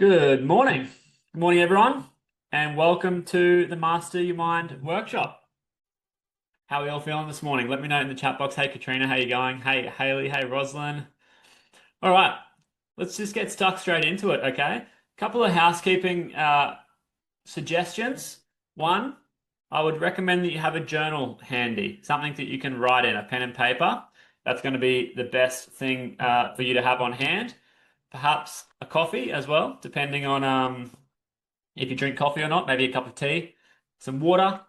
Good morning. Good morning, everyone, and welcome to the Master Your Mind workshop. How are we all feeling this morning? Let me know in the chat box. Hey, Katrina, how you going? Hey, Haley. Hey, Roslyn. All right, let's just get stuck straight into it, okay? Couple of housekeeping suggestions. One, I would recommend that you have a journal handy, something that you can write in, a pen and paper. That's going to be the best thing for you to have on hand. Perhaps a coffee as well, depending on if you drink coffee or not, maybe a cup of tea, some water,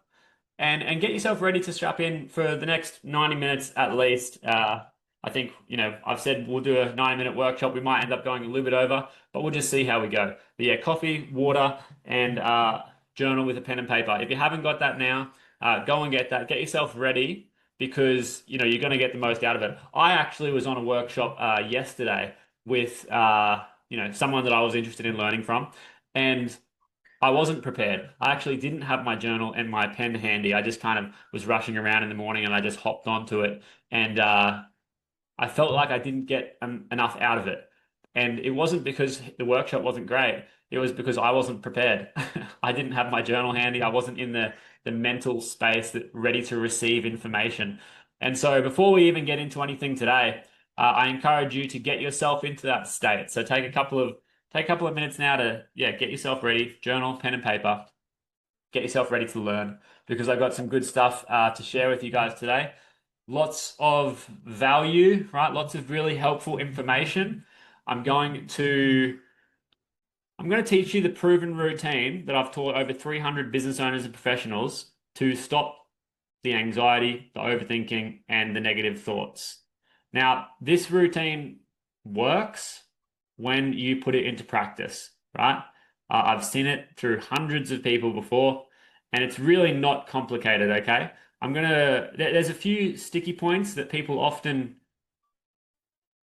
and get yourself ready to strap in for the next 90 minutes at least. I think, I've said we'll do a 90-minute workshop. We might end up going a little bit over, but we'll just see how we go. But yeah, coffee, water, and journal with a pen and paper. If you haven't got that now, go and get that. Get yourself ready because, you're going to get the most out of it. I actually was on a workshop yesterday with, someone that I was interested in learning from. And I wasn't prepared. I actually didn't have my journal and my pen handy. I just kind of was rushing around in the morning and I just hopped onto it. And I felt like I didn't get enough out of it. And it wasn't because the workshop wasn't great. It was because I wasn't prepared. I didn't have my journal handy. I wasn't in the mental space that ready to receive information. And so before we even get into anything today, I encourage you to get yourself into that state. So take a couple of minutes now to get yourself ready, journal, pen and paper, get yourself ready to learn because I've got some good stuff to share with you guys today. Lots of value, right? Lots of really helpful information. I'm going to I'm going to teach you the proven routine that I've taught over 300 business owners and professionals to stop the anxiety, the overthinking, and the negative thoughts. Now, this routine works when you put it into practice, right? I've seen it through hundreds of people before, and it's really not complicated, okay? There's a few sticky points that people often,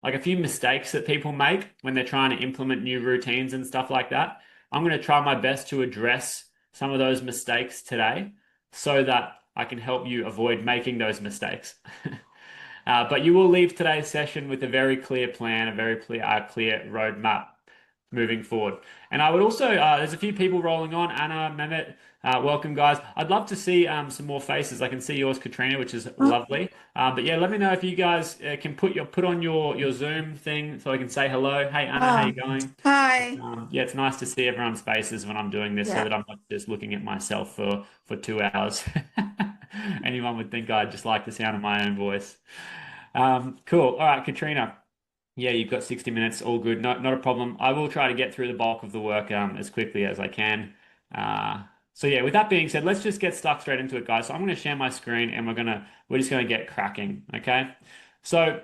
like a few mistakes that people make when they're trying to implement new routines and stuff like that. I'm going to try my best to address some of those mistakes today so that I can help you avoid making those mistakes. But you will leave today's session with a very clear plan, a very clear roadmap moving forward. And I would also, there's a few people rolling on. Anna, Mehmet, welcome guys. I'd love to see some more faces. I can see yours, Katrina, which is lovely. But yeah, let me know if you guys can put on your Zoom thing so I can say hello. Hey Anna, how you Oh, going? hi. Yeah, it's nice to see everyone's faces when I'm doing this so Yeah. that I'm not just looking at myself for 2 hours. Anyone would think I'd just like the sound of my own voice. Cool. All right, Katrina. Yeah, you've got 60 minutes. All good. Not a problem. I will try to get through the bulk of the work as quickly as I can. Uh, so yeah, with that being said, let's just get stuck straight into it, guys. So I'm going to share my screen and we're just going to get cracking. Okay. So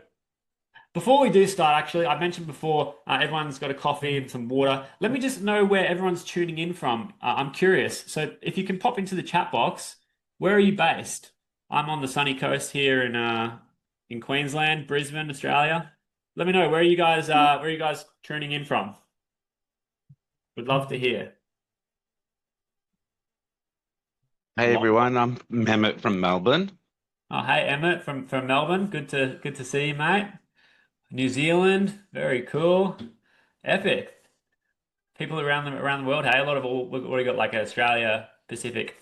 before we do start, actually, I mentioned before, everyone's got a coffee and some water. Let me just know where everyone's tuning in from. I'm curious. So if you can pop into the chat box, where are you based? I'm on the sunny coast here in Queensland, Brisbane, Australia. Let me know where are you guys tuning in from? Would love to hear. Hey Lot. everyone, I'm Mehmet from Melbourne. Oh, hey Emmett from Melbourne. Good to see you, mate. New Zealand, very cool. Epic. People around the world. Hey, a lot of all we've already got like Australia, Pacific,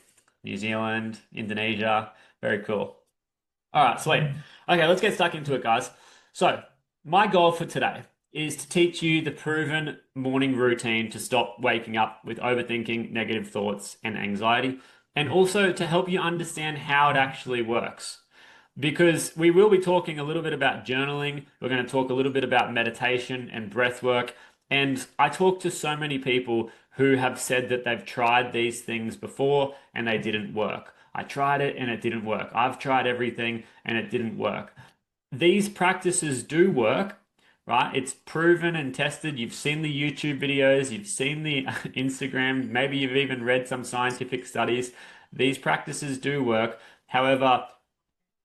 New Zealand, Indonesia. Very cool. All right, sweet. Okay, let's get stuck into it, guys. So, my goal for today is to teach you the proven morning routine to stop waking up with overthinking, negative thoughts, and anxiety, and also to help you understand how it actually works. Because we will be talking a little bit about journaling, we're going to talk a little bit about meditation and breath work. And I talk to so many people who have said that they've tried these things before and they didn't work. I tried it and it didn't work. I've tried everything and it didn't work. These practices do work, right? It's proven and tested. You've seen the YouTube videos, you've seen the Instagram, maybe you've even read some scientific studies. These practices do work. However,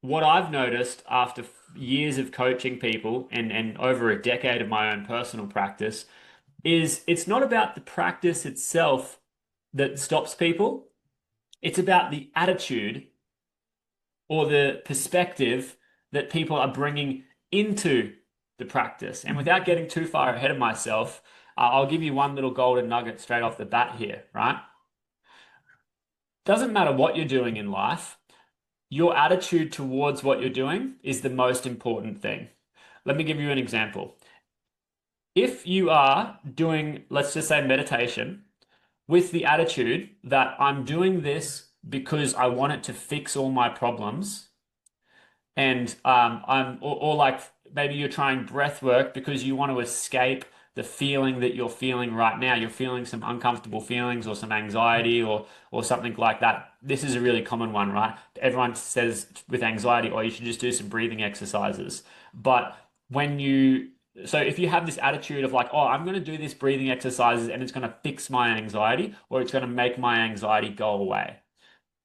what I've noticed after years of coaching people and over a decade of my own personal practice is it's not about the practice itself that stops people. It's about the attitude or the perspective that people are bringing into the practice. And without getting too far ahead of myself, I'll give you one little golden nugget straight off the bat here, right? Doesn't matter what you're doing in life, your attitude towards what you're doing is the most important thing. Let me give you an example. If you are doing, let's just say meditation, with the attitude that I'm doing this because I want it to fix all my problems, and or like maybe you're trying breath work because you want to escape the feeling that you're feeling right now. You're feeling some uncomfortable feelings or some anxiety or something like that. This is a really common one, right? Everyone says with anxiety, oh, you should just do some breathing exercises. But when you so if you have this attitude of like, oh, I'm going to do this breathing exercises and it's going to fix my anxiety or it's going to make my anxiety go away.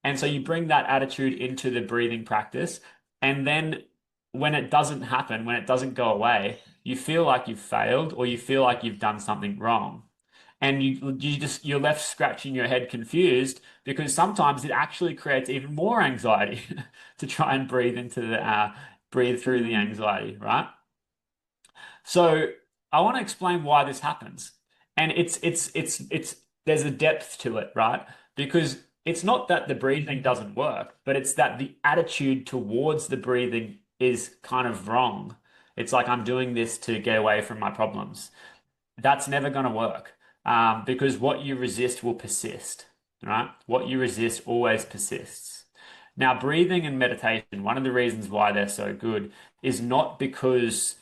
And so you bring that attitude into the breathing practice. And then when it doesn't happen, when it doesn't go away, you feel like you've failed or you feel like you've done something wrong. And you're left scratching your head confused because sometimes it actually creates even more anxiety to try and breathe through the anxiety, right? So I want to explain why this happens. And it's there's a depth to it, right? Because it's not that the breathing doesn't work, but it's that the attitude towards the breathing is kind of wrong. It's like I'm doing this to get away from my problems. That's never going to work, because what you resist will persist, right? What you resist always persists. Now, breathing and meditation, one of the reasons why they're so good is not because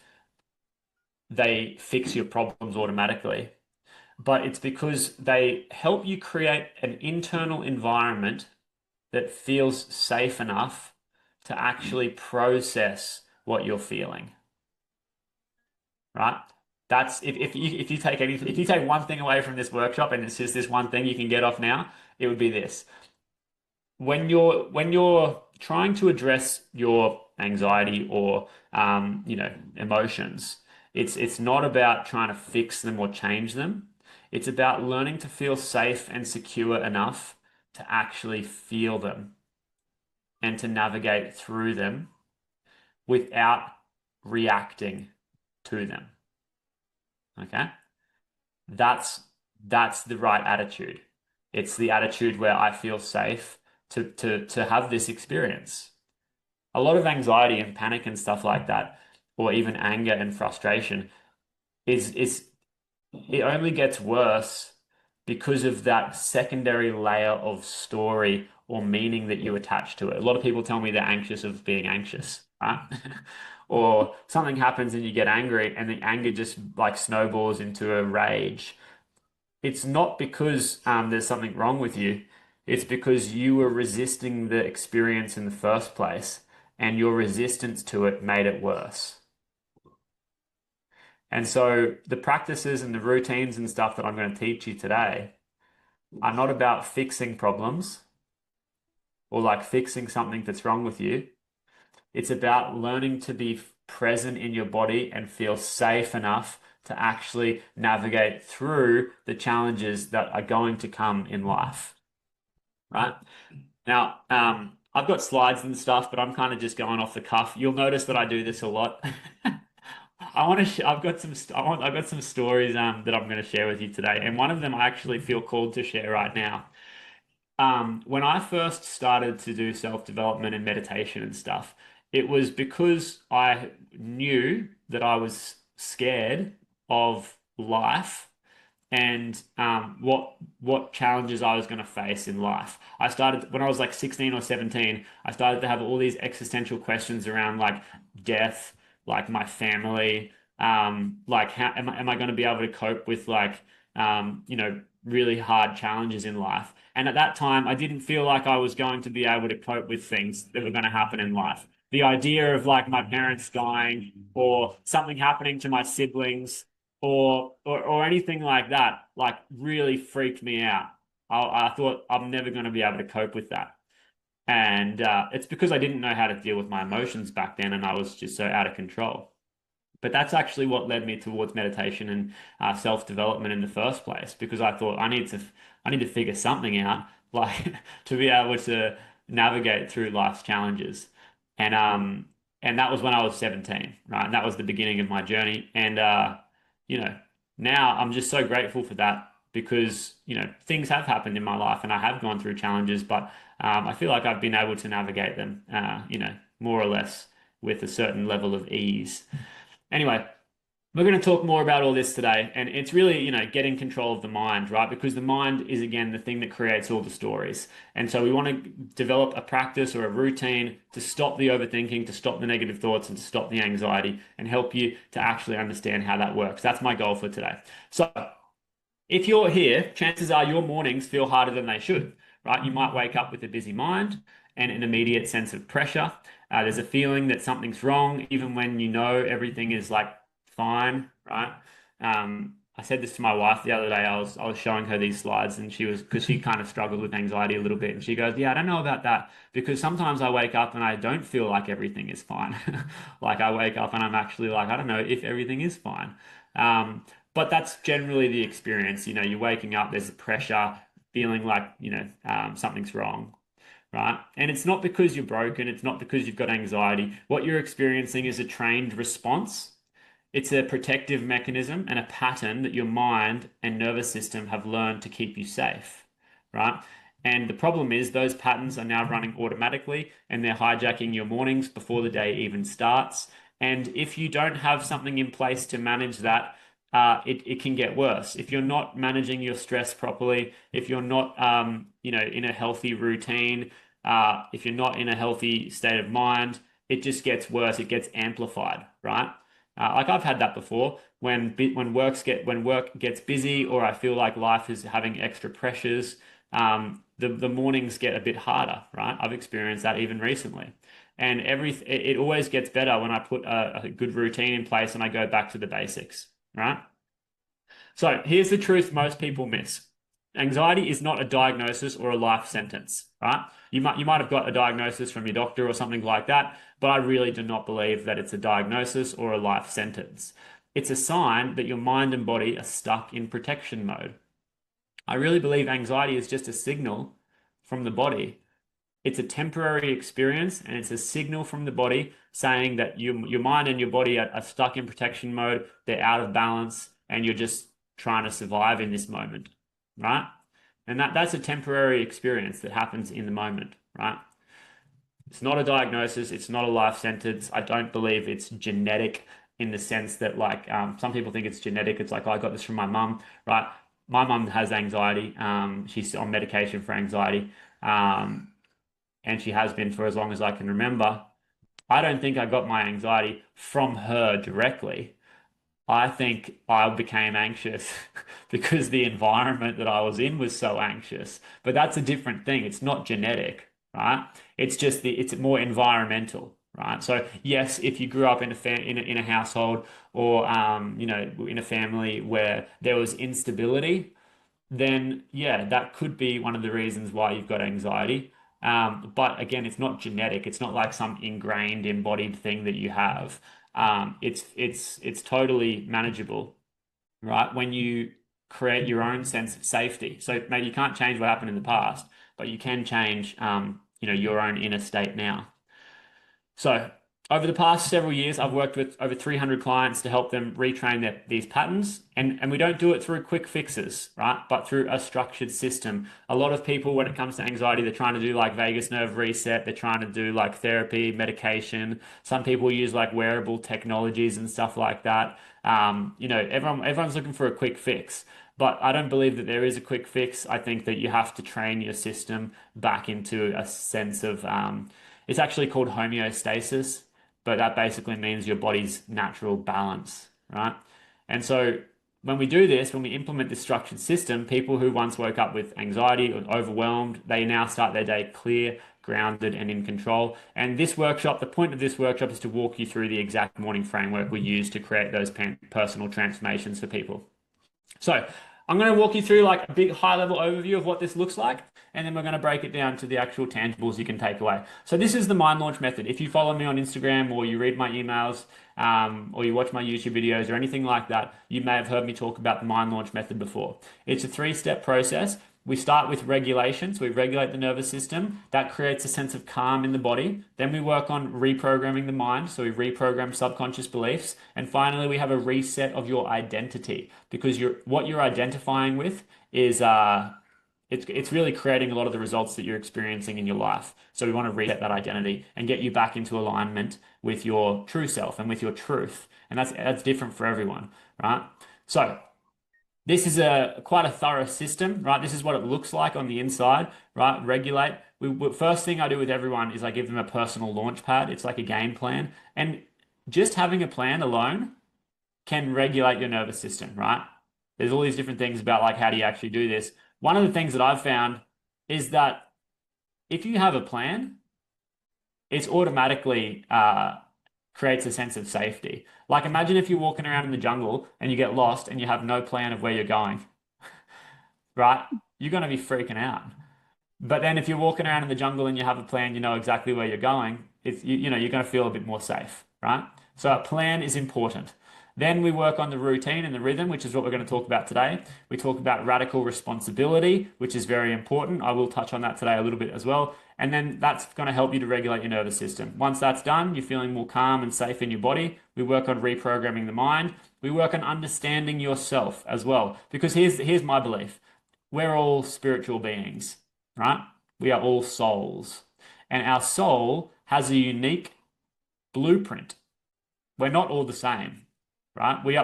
they fix your problems automatically, but it's because they help you create an internal environment that feels safe enough to actually process what you're feeling, right? That's if you take if you take one thing away from this workshop and it's just this one thing you can get off now, it would be this. When you're trying to address your anxiety or emotions, it's not about trying to fix them or change them. It's about learning to feel safe and secure enough to actually feel them and to navigate through them without reacting to them. Okay? That's that's the right attitude. It's the attitude where I feel safe to have this experience. A lot of anxiety and panic and stuff like that, or even anger and frustration, is it only gets worse because of that secondary layer of story or meaning that you attach to it. A lot of people tell me they're anxious of being anxious, right? Or something happens and you get angry, and the anger just like snowballs into a rage. It's not because there's something wrong with you. It's because you were resisting the experience in the first place, and your resistance to it made it worse. And so the practices and the routines and stuff that I'm going to teach you today are not about fixing problems or like fixing something that's wrong with you. It's about learning to be present in your body and feel safe enough to actually navigate through the challenges that are going to come in life, right? Now, I've got slides and stuff, but I'm kind of just going off the cuff. You'll notice that I do this a lot. I want to. I've got I've got some stories that I'm going to share with you today, and one of them I actually feel called to share right now. When I first started to do self-development and meditation and stuff, it was because I knew that I was scared of life and what challenges I was going to face in life. I started when I was like 16 or 17, I started to have all these existential questions around like death, like my family, like how am I going to be able to cope with like really hard challenges in life. And at that time, I didn't feel like I was going to be able to cope with things that were going to happen in life. The idea of like my parents dying or something happening to my siblings or anything like that, like really freaked me out. I thought I'm never going to be able to cope with that. And it's because I didn't know how to deal with my emotions back then, and I was just so out of control. But that's actually what led me towards meditation and self-development in the first place, because I thought I need to figure something out, like to be able to navigate through life's challenges. And that was when I was 17, right? And that was the beginning of my journey. And you know. now I'm just so grateful for that because, things have happened in my life and I have gone through challenges, but I feel like I've been able to navigate them, more or less with a certain level of ease. Anyway, we're going to talk more about all this today, and it's really, getting control of the mind, right? Because the mind is, again, the thing that creates all the stories. And so we want to develop a practice or a routine to stop the overthinking, to stop the negative thoughts, and to stop the anxiety, and help you to actually understand how that works. That's my goal for today. So if you're here, chances are your mornings feel harder than they should, right? You might wake up with a busy mind and an immediate sense of pressure. There's a feeling that something's wrong, even when you know everything is like fine, right? I said this to my wife the other day. I was showing her these slides, and because she kind of struggled with anxiety a little bit, and she goes, "Yeah, I don't know about that because sometimes I wake up and I don't feel like everything is fine. Like I wake up and I'm actually like, I don't know if everything is fine." But that's generally the experience. You're waking up, there's a pressure, feeling like, something's wrong, right? And it's not because you're broken, it's not because you've got anxiety. What you're experiencing is a trained response. It's a protective mechanism and a pattern that your mind and nervous system have learned to keep you safe, right? And the problem is those patterns are now running automatically and they're hijacking your mornings before the day even starts. And if you don't have something in place to manage that, it can get worse. If you're not managing your stress properly, if you're not, in a healthy routine, if you're not in a healthy state of mind, it just gets worse. It gets amplified, right? Like I've had that before when work gets busy or I feel like life is having extra pressures, the mornings get a bit harder, right? I've experienced that even recently. And it always gets better when I put a good routine in place and I go back to the basics, right? So here's the truth most people miss. Anxiety is not a diagnosis or a life sentence, right? You might have got a diagnosis from your doctor or something like that, but I really do not believe that it's a diagnosis or a life sentence. It's a sign that your mind and body are stuck in protection mode. I really believe anxiety is just a signal from the body. It's a temporary experience and it's a signal from the body saying that your mind and your body are stuck in protection mode, they're out of balance, and you're just trying to survive in this moment, right? And that's a temporary experience that happens in the moment, right? It's not a diagnosis, it's not a life sentence. I don't believe it's genetic in the sense that, like, some people think it's genetic. It's like, oh, I got this from my mum, right? My mum has anxiety. She's on medication for anxiety. And she has been for as long as I can remember. I don't think I got my anxiety from her directly. I think I became anxious because the environment that I was in was so anxious. But that's a different thing. It's not genetic, right? It's more environmental, right? So yes, if you grew up in a household or in a family where there was instability, then yeah, that could be one of the reasons why you've got anxiety. But again, it's not genetic. It's not like some ingrained, embodied thing that you have. It's totally manageable, right? When you create your own sense of safety. So maybe you can't change what happened in the past, but you can change, your own inner state now. So, over the past several years, I've worked with over 300 clients to help them retrain these patterns. And we don't do it through quick fixes, right? But through a structured system. A lot of people, when it comes to anxiety, they're trying to do like vagus nerve reset. They're trying to do like therapy, medication. Some people use like wearable technologies and stuff like that. Everyone's looking for a quick fix. But I don't believe that there is a quick fix. I think that you have to train your system back into a sense of, it's actually called homeostasis, but that basically means your body's natural balance, right? And so when we do this, when we implement this structured system, people who once woke up with anxiety or overwhelmed, they now start their day clear, grounded, and in control. And the point of this workshop is to walk you through the exact morning framework we use to create those personal transformations for people. So I'm going to walk you through like a big high level overview of what this looks like, and then we're going to break it down to the actual tangibles you can take away. So this is the Mind Launch method. If you follow me on Instagram or you read my emails, or you watch my YouTube videos or anything like that, you may have heard me talk about the Mind Launch method before. It's a 3-step process we start with regulation. So we regulate the nervous system. That creates a sense of calm in the body. Then we work on reprogramming the mind. So we reprogram subconscious beliefs. And finally, we have a reset of your identity because what you're identifying with is it's really creating a lot of the results that you're experiencing in your life. So we want to reset that identity and get you back into alignment with your true self and with your truth. And that's different for everyone, right? So this is quite a thorough system, right? This is what it looks like on the inside, right? Regulate. First thing I do with everyone is I give them a personal launch pad. It's like a game plan. And just having a plan alone can regulate your nervous system, right? There's all these different things about like how do you actually do this. One of the things that I've found is that if you have a plan, it's automatically creates a sense of safety. Like imagine if you're walking around in the jungle and you get lost and you have no plan of where you're going, right? You're going to be freaking out. But then if you're walking around in the jungle and you have a plan, you know exactly where you're going, you're going to feel a bit more safe, right? So a plan is important. Then we work on the routine and the rhythm, which is what we're going to talk about today. We talk about radical responsibility, which is very important. I will touch on that today a little bit as well. And then that's going to help you to regulate your nervous system. Once that's done, you're feeling more calm and safe in your body. We work on reprogramming the mind. We work on understanding yourself as well. Because here's my belief. We're all spiritual beings, right? We are all souls. And our soul has a unique blueprint. We're not all the same, right? We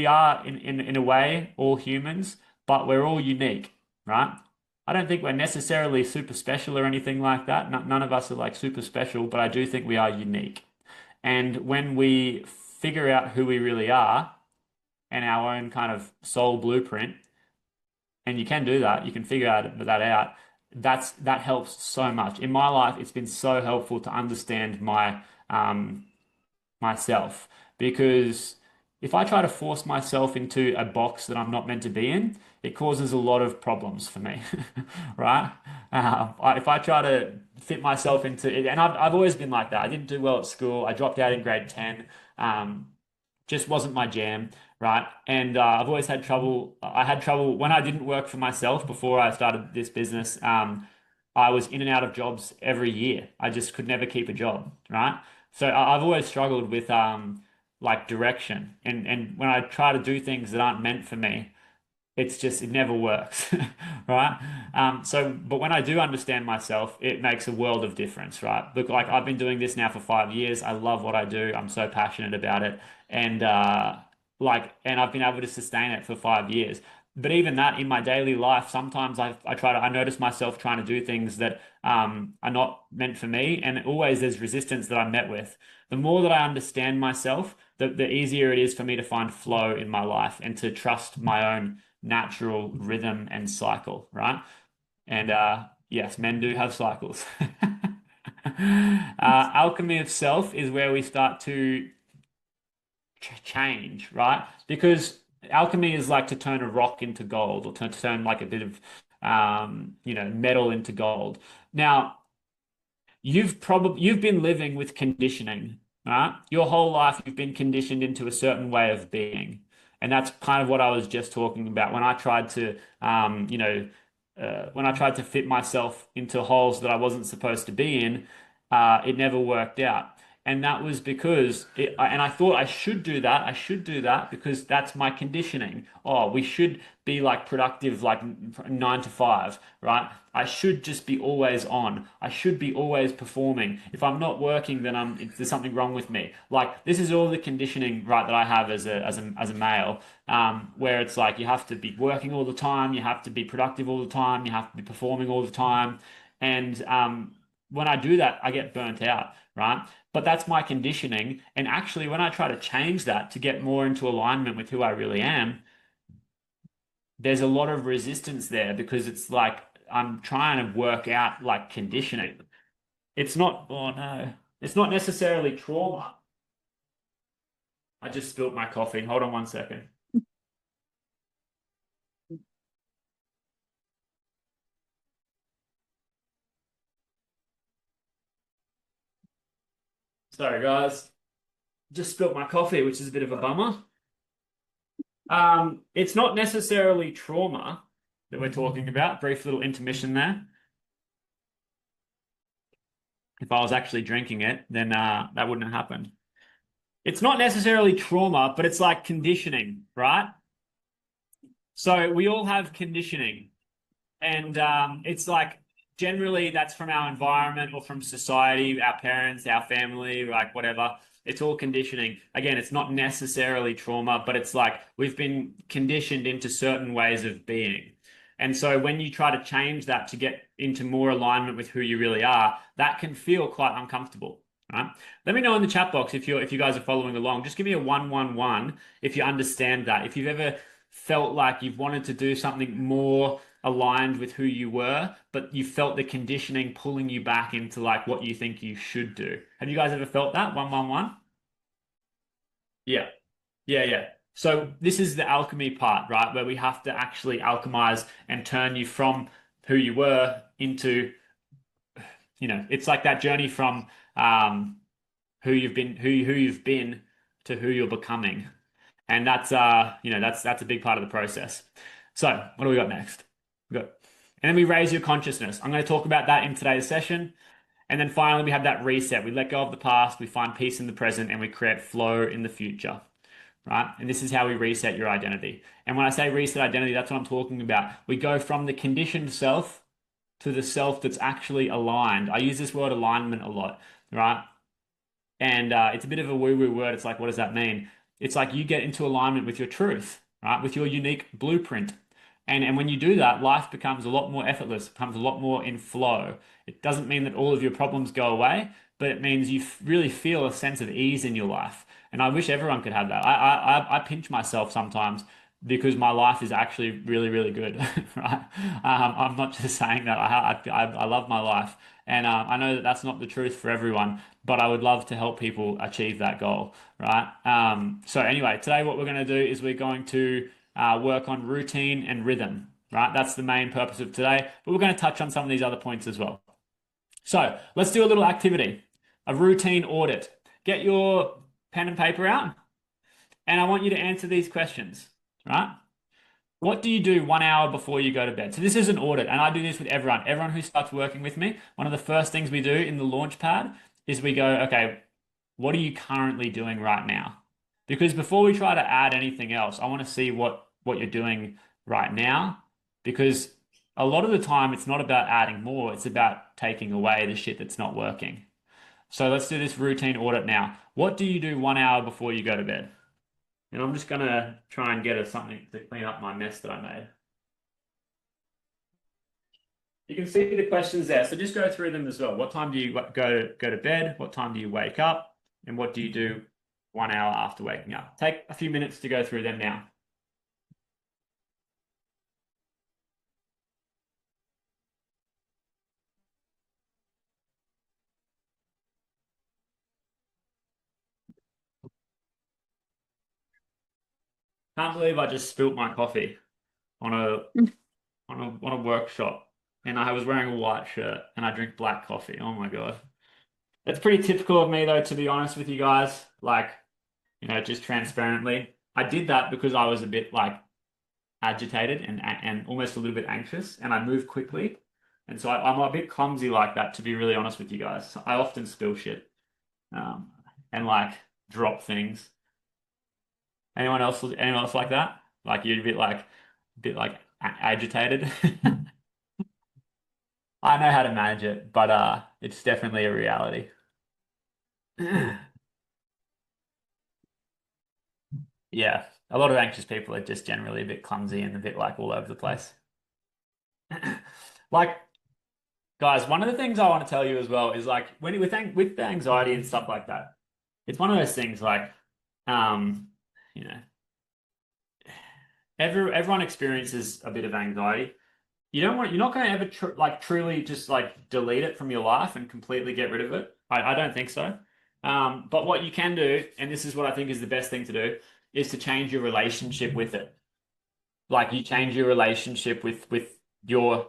are in a way all humans, but we're all unique, right? I don't think we're necessarily super special or anything like that. None of us are like super special, but I do think we are unique. And when we figure out who we really are and our own kind of soul blueprint, and you can do that, you can figure that out. That helps so much. In my life, it's been so helpful to understand myself because if I try to force myself into a box that I'm not meant to be in, it causes a lot of problems for me, right? If I try to fit myself into it, and I've always been like that. I didn't do well at school. I dropped out in grade 10. Just wasn't my jam, right? And I've always had trouble. I had trouble when I didn't work for myself before I started this business. I was in and out of jobs every year. I just could never keep a job, right? So I've always struggled with like direction, and when I try to do things that aren't meant for me, it never works, right? But when I do understand myself, it makes a world of difference, right? Look, like I've been doing this now for 5 years. I love what I do. I'm so passionate about it, and and I've been able to sustain it for 5 years. But even that in my daily life, sometimes I notice myself trying to do things that are not meant for me, and always there's resistance that I'm met with. The more that I understand myself, the easier it is for me to find flow in my life and to trust my own natural rhythm and cycle, right? And yes, men do have cycles. Alchemy of self is where we start to change, right? Because alchemy is like to turn a rock into gold or to turn like a bit of metal into gold. Now, you've been living with conditioning, right? Your whole life you've been conditioned into a certain way of being. And that's kind of what I was just talking about when I tried to when I tried to fit myself into holes that I wasn't supposed to be in, it never worked out. And that was because and I thought I should do that. I should do that because that's my conditioning. Oh, we should be like productive, like 9 to 5, right? I should just be always on. I should be always performing. If I'm not working, then there's something wrong with me. Like this is all the conditioning, right, that I have as a male, where it's like you have to be working all the time, you have to be productive all the time, you have to be performing all the time, and when I do that, I get burnt out, right? But that's my conditioning. And actually, when I try to change that to get more into alignment with who I really am, there's a lot of resistance there because it's like I'm trying to work out like conditioning. It's not, oh no, it's not necessarily trauma. I just spilt my coffee. Hold on 1 second. Sorry, guys. Just spilt my coffee, which is a bit of a bummer. It's not necessarily trauma. that we're talking about. Brief little intermission there. If I was actually drinking it, then that wouldn't have happened. It's not necessarily trauma, but it's like conditioning, right? So we all have conditioning, and it's like generally that's from our environment or from society, our parents, our family, like whatever. It's all conditioning. Again, it's not necessarily trauma, but it's like we've been conditioned into certain ways of being. And so when you try to change that to get into more alignment with who you really are, that can feel quite uncomfortable, right? Let me know in the chat box if you guys are following along. Just give me a 111 if you understand that. If you've ever felt like you've wanted to do something more aligned with who you were, but you felt the conditioning pulling you back into like what you think you should do. Have you guys ever felt that? 111? Yeah. Yeah, yeah. So this is the alchemy part, right? Where we have to actually alchemize and turn you from who you were into, it's like that journey from who you've been to who you're becoming. And that's a big part of the process. So what do we got next? And then we raise your consciousness. I'm going to talk about that in today's session. And then finally, we have that reset. We let go of the past, we find peace in the present, and we create flow in the future, right? And this is how we reset your identity. And when I say reset identity, that's what I'm talking about. We go from the conditioned self to the self that's actually aligned. I use this word alignment a lot, right? And it's a bit of a woo-woo word. It's like, what does that mean? It's like you get into alignment with your truth, right? With your unique blueprint. And when you do that, life becomes a lot more effortless, becomes a lot more in flow. It doesn't mean that all of your problems go away, but it means you really feel a sense of ease in your life. And I wish everyone could have that. I pinch myself sometimes because my life is actually really, really good, right? I'm not just saying that. I love my life. And I know that that's not the truth for everyone, but I would love to help people achieve that goal, right? So anyway, today what we're going to do is we're going to work on routine and rhythm, right? That's the main purpose of today, but we're going to touch on some of these other points as well. So let's do a little activity, a routine audit. Get your pen and paper out, and I want you to answer these questions, right? What do you do 1 hour before you go to bed? So this is an audit, and I do this with everyone. Everyone who starts working with me, one of the first things we do in the launch pad is we go, okay, what are you currently doing right now? Because before we try to add anything else, I want to see what you're doing right now. Because a lot of the time, it's not about adding more, it's about taking away the shit that's not working. So let's do this routine audit now. What do you do 1 hour before you go to bed? And I'm just gonna try and get us something to clean up my mess that I made. You can see the questions there, so just go through them as well. What time do you go to bed? What time do you wake up? And what do you do 1 hour after waking up? Take a few minutes to go through them now. Can't believe I just spilt my coffee on a workshop, and I was wearing a white shirt, and I drink black coffee. Oh my God. That's pretty typical of me though, to be honest with you guys. Like, just transparently. I did that because I was a bit like agitated and almost a little bit anxious, and I move quickly. And so I'm a bit clumsy like that, to be really honest with you guys. So I often spill shit um, and like drop things. Anyone else like that? Like you're a bit like agitated. I know how to manage it, but it's definitely a reality. Yeah, a lot of anxious people are just generally a bit clumsy and a bit like all over the place. Like, guys, one of the things I want to tell you as well is like with the anxiety and stuff like that, it's one of those things like, um, you know, everyone experiences a bit of anxiety. You're not going to ever truly just like delete it from your life and completely get rid of it. I don't think so. But what you can do, and this is what I think is the best thing to do, is to change your relationship with it. Like you change your relationship with your,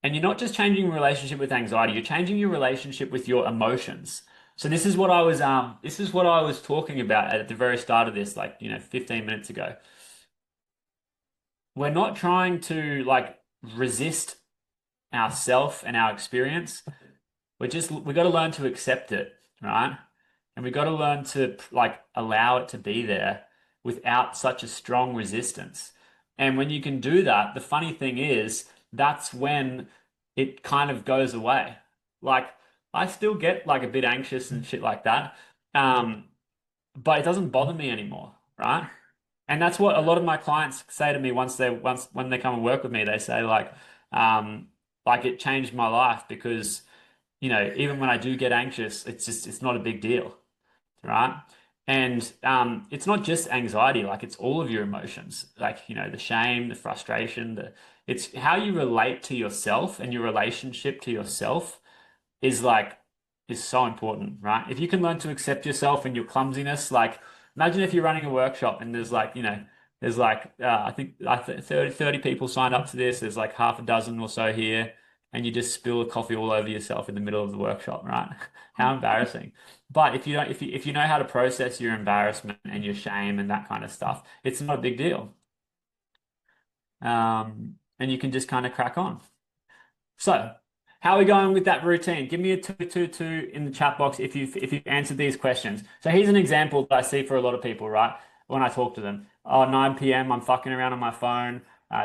and you're not just changing your relationship with anxiety, you're changing your relationship with your emotions. So this is what I was talking about at the very start of this, like, 15 minutes ago. we're not trying to like resist ourself and our experience. We got to learn to accept it, right? And we got to learn to like allow it to be there without such a strong resistance. And when you can do that, the funny thing is that's when it kind of goes away. Like I still get like a bit anxious and shit like that. Um, but it doesn't bother me anymore, right? And that's what a lot of my clients say to me once when they come and work with me, they say like it changed my life because even when I do get anxious, it's not a big deal, right? And it's not just anxiety, like it's all of your emotions, like the shame, the frustration, it's how you relate to yourself and your relationship to yourself is like is so important, right? If you can learn to accept yourself and your clumsiness, like imagine if you're running a workshop and there's like, there's like I think 30 people signed up to this, there's like half a dozen or so here, and you just spill a coffee all over yourself in the middle of the workshop, right? How embarrassing. But if you don't if you know how to process your embarrassment and your shame and that kind of stuff, it's not a big deal. And you can just kind of crack on. So, how are we going with that routine? Give me a 222 in the chat box if you've answered these questions. So here's an example that I see for a lot of people, right? When I talk to them. Oh, 9 p.m. I'm fucking around on my phone.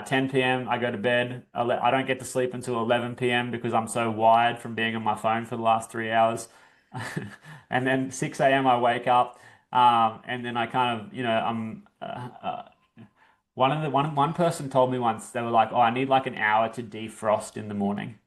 10 p.m. I go to bed. I don't get to sleep until 11 p.m. because I'm so wired from being on my phone for the last 3 hours. And then 6 a.m. I wake up. And then I kind of, I'm one person told me once they were like, "Oh, I need like an hour to defrost in the morning."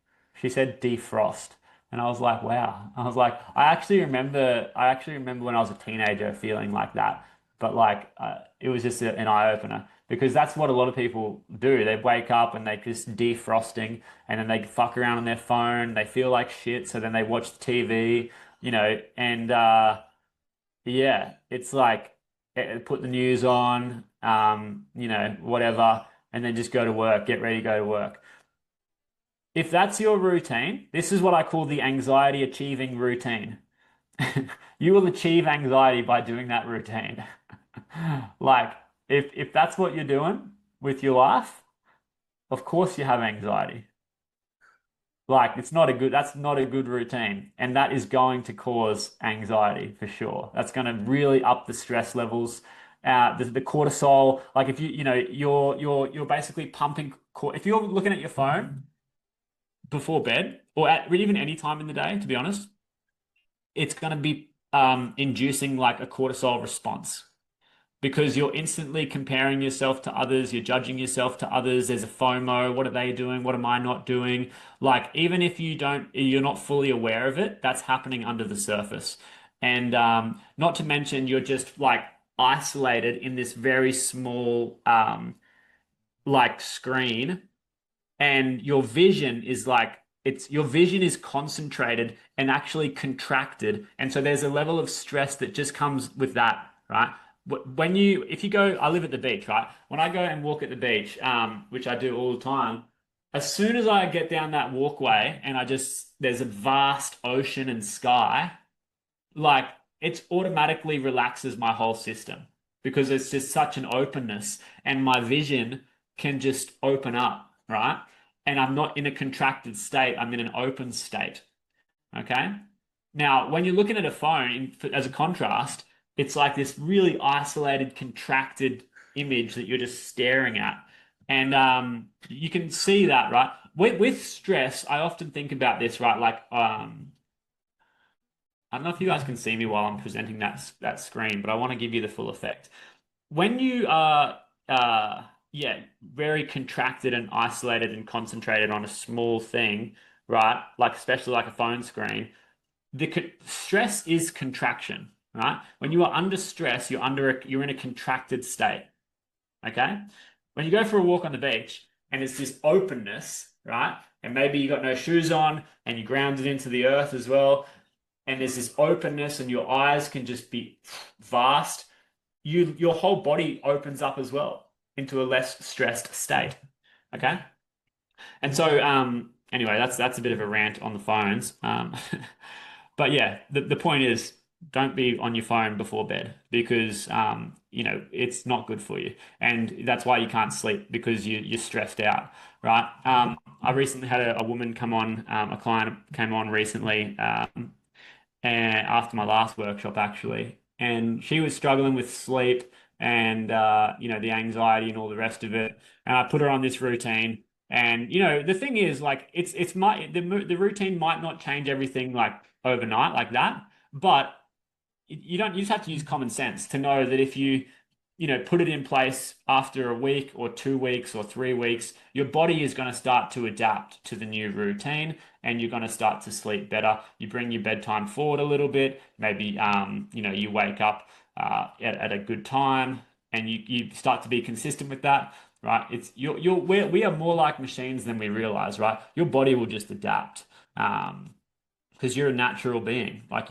She said defrost, and I was like, "Wow." I was like, I actually remember when I was a teenager feeling like that, but like it was just an eye opener because that's what a lot of people do. They wake up and they just defrosting, and then they fuck around on their phone. They feel like shit, so then they watch the TV, and yeah, it's like put the news on, whatever, and then just go to work, get ready, go to work. If that's your routine, this is what I call the anxiety achieving routine. You will achieve anxiety by doing that routine. Like, if that's what you're doing with your life, of course you have anxiety. Like that's not a good routine. And that is going to cause anxiety for sure. That's going to really up the stress levels. The cortisol, like if you're basically pumping, if you're looking at your phone before bed or at even any time in the day, to be honest, it's going to be inducing like a cortisol response because you're instantly comparing yourself to others, you're judging yourself to others. There's a FOMO. What are they doing? What am I not doing? Like, even if you're not fully aware of it, that's happening under the surface. And not to mention, you're just like isolated in this very small, like screen, and your vision is concentrated and actually contracted, and so there's a level of stress that just comes with that, right? If you go, I live at the beach, right? When I go and walk at the beach, which I do all the time, as soon as I get down that walkway and there's a vast ocean and sky, like it automatically relaxes my whole system because it's just such an openness and my vision can just open up, right? And I'm not in a contracted state, I'm in an open state. Okay. Now, when you're looking at a phone, as a contrast, it's like this really isolated, contracted image that you're just staring at. And you can see that, right? With stress, I often think about this, right? Like, I don't know if you guys can see me while I'm presenting that screen, but I want to give you the full effect. When you are, yeah, very contracted and isolated and concentrated on a small thing, right? Like especially like a phone screen, stress is contraction, right? When you are under stress, you're in a contracted state. Okay? When you go for a walk on the beach and it's this openness, right? And maybe you got no shoes on and you grounded into the earth as well, and there's this openness and your eyes can just be vast, your whole body opens up as well into a less stressed state. Okay? And so anyway, that's a bit of a rant on the phones. But yeah, the point is don't be on your phone before bed because it's not good for you, and that's why you can't sleep because you're stressed out, right? I recently had a woman come on, a client came on recently, and after my last workshop actually, and she was struggling with sleep and the anxiety and all the rest of it, and I put her on this routine. And the thing is, like, the routine might not change everything like overnight like that, but you just have to use common sense to know that if you put it in place after a week or 2 weeks or 3 weeks, your body is going to start to adapt to the new routine and you're going to start to sleep better. You bring your bedtime forward a little bit, maybe you wake up at a good time and you start to be consistent with that, right? We are more like machines than we realize, right? Your body will just adapt. Because you're a natural being. Like,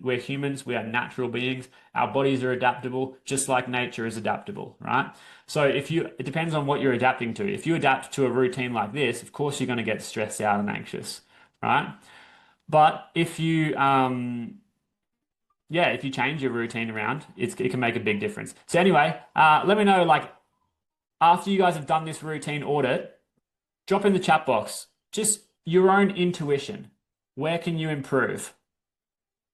we're humans, we are natural beings. Our bodies are adaptable, just like nature is adaptable, right? So it depends on what you're adapting to. If you adapt to a routine like this, of course you're going to get stressed out and anxious, right? But if you change your routine around, it can make a big difference. So anyway, let me know, like, after you guys have done this routine audit, drop in the chat box, just your own intuition. Where can you improve?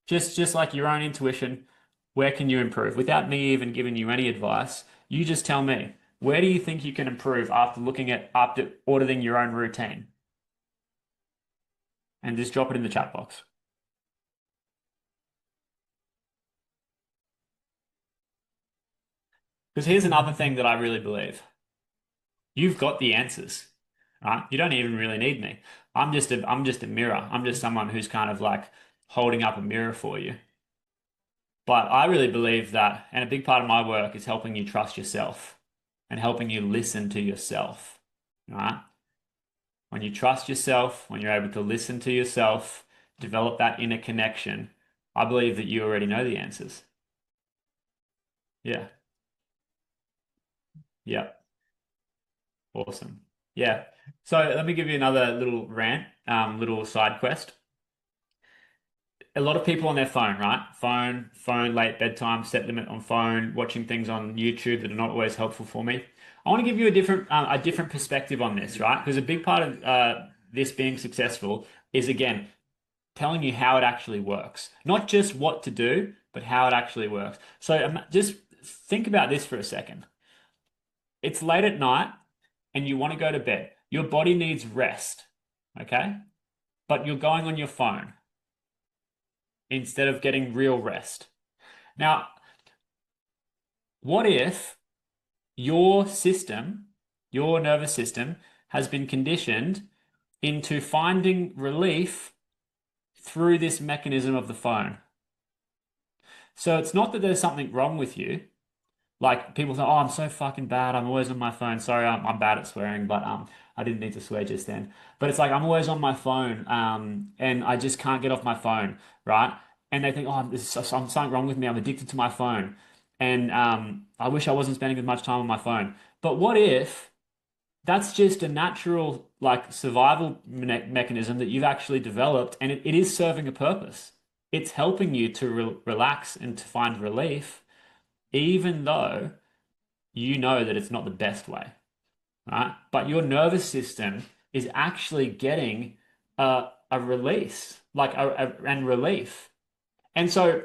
Just like your own intuition, where can you improve? Without me even giving you any advice, you just tell me, where do you think you can improve after auditing your own routine? And just drop it in the chat box. Because here's another thing that I really believe. You've got the answers, right? You don't even really need me. I'm just a mirror. I'm just someone who's kind of like holding up a mirror for you. But I really believe that, and a big part of my work is helping you trust yourself and helping you listen to yourself, right? When you trust yourself, when you're able to listen to yourself, develop that inner connection, I believe that you already know the answers. Yeah. Yeah. Awesome. Yeah. So let me give you another little rant, little side quest. A lot of people on their phone, right? Phone, late bedtime, set limit on phone, watching things on YouTube that are not always helpful for me. I want to give you a different perspective on this, right? Because a big part of this being successful is, again, telling you how it actually works, not just what to do, but how it actually works. So just think about this for a second. It's late at night and you want to go to bed. Your body needs rest, okay? But you're going on your phone instead of getting real rest. Now, what if your system, your nervous system, has been conditioned into finding relief through this mechanism of the phone? So it's not that there's something wrong with you. Like, people say, "Oh, I'm so fucking bad. I'm always on my phone." Sorry, I'm bad at swearing, but I didn't need to swear just then. But it's like I'm always on my phone, and I just can't get off my phone, right? And they think, "Oh, something wrong with me. I'm addicted to my phone, and I wish I wasn't spending as much time on my phone." But what if that's just a natural, like, survival mechanism that you've actually developed, and it is serving a purpose. It's helping you to relax and to find relief, even though you know that it's not the best way, right? But your nervous system is actually getting a release, and relief. And so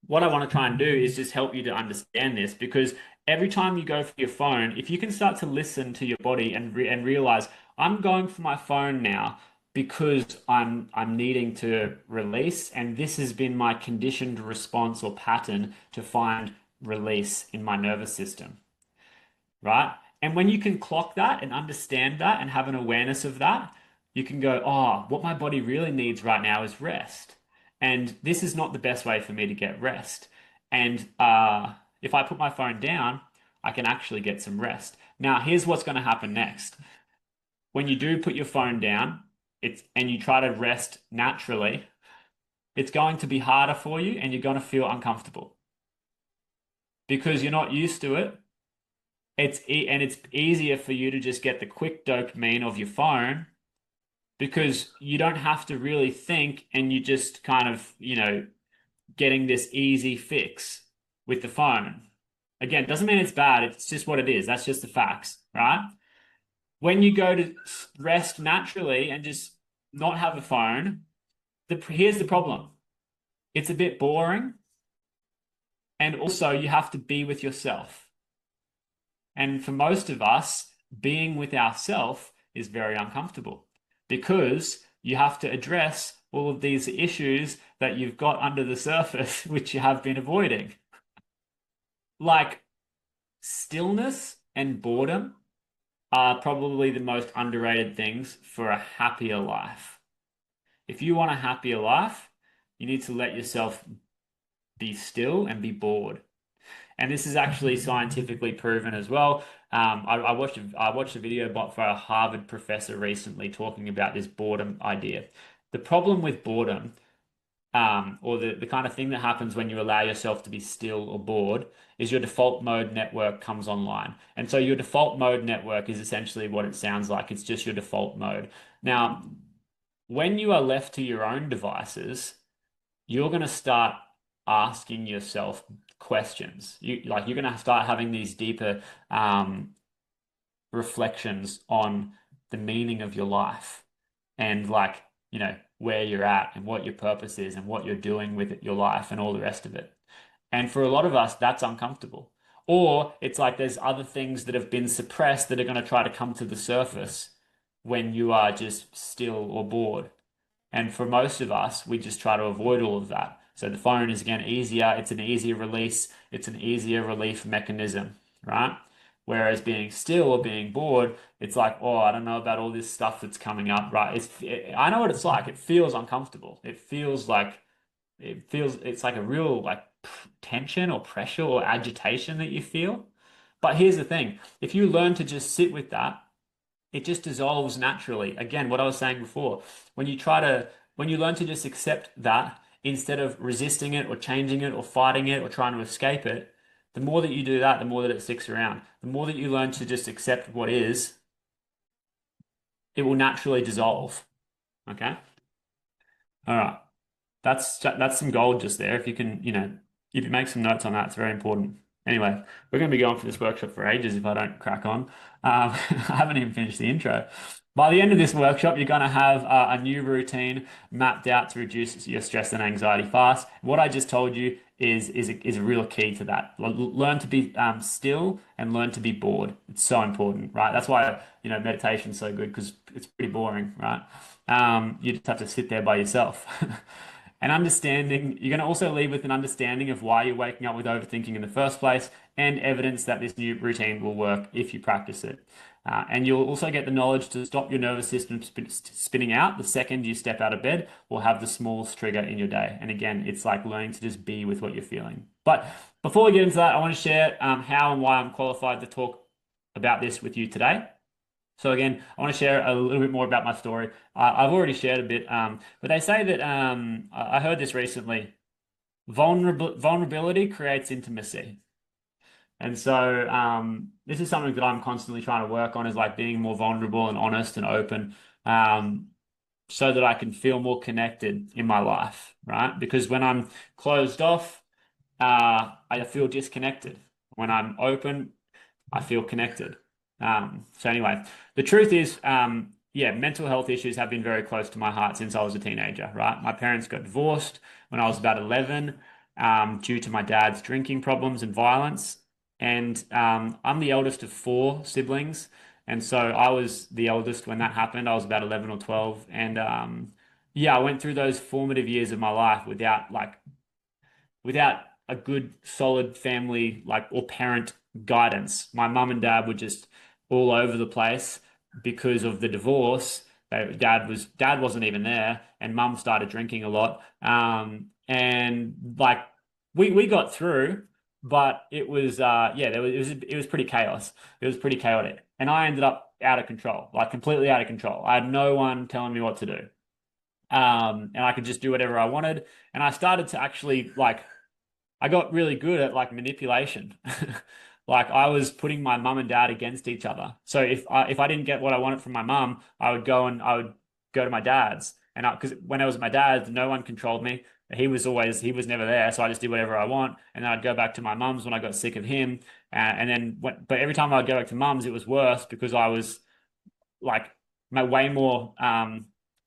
what I want to try and do is just help you to understand this, because every time you go for your phone, if you can start to listen to your body and realize, I'm going for my phone now because I'm needing to release, and this has been my conditioned response or pattern to find release in my nervous system, right? And when you can clock that and understand that and have an awareness of that, you can go, oh, what my body really needs right now is rest. And this is not the best way for me to get rest. And if I put my phone down, I can actually get some rest. Now, here's what's going to happen next. When you do put your phone down, and you try to rest naturally, it's going to be harder for you and you're going to feel uncomfortable because you're not used to it. It's easier for you to just get the quick dopamine of your phone because you don't have to really think, and you just kind of, getting this easy fix with the phone. Again, doesn't mean it's bad. It's just what it is. That's just the facts, right? When you go to rest naturally and just not have a phone, here's the problem. It's a bit boring, and also you have to be with yourself. And for most of us, being with ourself is very uncomfortable because you have to address all of these issues that you've got under the surface, which you have been avoiding. Like stillness and boredom are probably the most underrated things for a happier life. If you want a happier life, you need to let yourself be still and be bored. And this is actually scientifically proven as well. I watched a video for a Harvard professor recently talking about this boredom idea. The problem with boredom, or the kind of thing that happens when you allow yourself to be still or bored, is your default mode network comes online. And so your default mode network is essentially what it sounds like. It's just your default mode. Now, when you are left to your own devices, you're going to start asking yourself questions. You're going to start having these deeper reflections on the meaning of your life and where you're at and what your purpose is and what you're doing with your life and all the rest of it. And for a lot of us, that's uncomfortable. Or it's like there's other things that have been suppressed that are going to try to come to the surface when you are just still or bored. And for most of us, we just try to avoid all of that. So the phone is again easier. It's an easier release. It's an easier relief mechanism, right? Whereas being still or being bored, it's like, oh, I don't know about all this stuff that's coming up, right? I know what it's like. It feels uncomfortable. It's like a real like tension or pressure or agitation that you feel. But here's the thing. If you learn to just sit with that, it just dissolves naturally. Again, what I was saying before, when you learn to just accept that instead of resisting it or changing it or fighting it or trying to escape it, the more that you do that, the more that it sticks around. The more that you learn to just accept what is, it will naturally dissolve. Okay? All right. That's some gold just there. If you can, if you make some notes on that, it's very important. Anyway, we're going to be going for this workshop for ages if I don't crack on. I haven't even finished the intro. By the end of this workshop, you're going to have a new routine mapped out to reduce your stress and anxiety fast. What I just told you is a real key to that. Learn to be still and learn to be bored. It's so important, right? That's why meditation's so good because it's pretty boring, right? You just have to sit there by yourself. And understanding, you're going to also leave with an understanding of why you're waking up with overthinking in the first place and evidence that this new routine will work if you practice it. And you'll also get the knowledge to stop your nervous system spinning out the second you step out of bed or have the smallest trigger in your day. And again, it's like learning to just be with what you're feeling. But before we get into that, I want to share how and why I'm qualified to talk about this with you today. So again, I want to share a little bit more about my story. I've already shared a bit, but they say that I heard this recently. Vulnerability creates intimacy. And so this is something that I'm constantly trying to work on is like being more vulnerable and honest and open so that I can feel more connected in my life, right? Because when I'm closed off, I feel disconnected. When I'm open, I feel connected. So anyway, the truth is, mental health issues have been very close to my heart since I was a teenager, right? My parents got divorced when I was about 11, due to my dad's drinking problems and violence. And I'm the eldest of four siblings. And so I was the eldest when that happened. I was about 11 or 12. And I went through those formative years of my life without a good, solid family or parent guidance. My mum and dad were just all over the place because of the divorce. Dad wasn't even there, and mum started drinking a lot. And we got through, but it was it was pretty chaos. It was pretty chaotic, and I ended up out of control, like completely out of control. I had no one telling me what to do. And I could just do whatever I wanted. And I started to actually I got really good at manipulation. Like I was putting my mum and dad against each other. So if I didn't get what I wanted from my mum, I would go to my dad's. And because when I was at my dad's, no one controlled me. he was never there, so I just did whatever I want. And then I'd go back to my mum's when I got sick of him. And then, but every time I'd go back to mum's, it was worse because I was like way more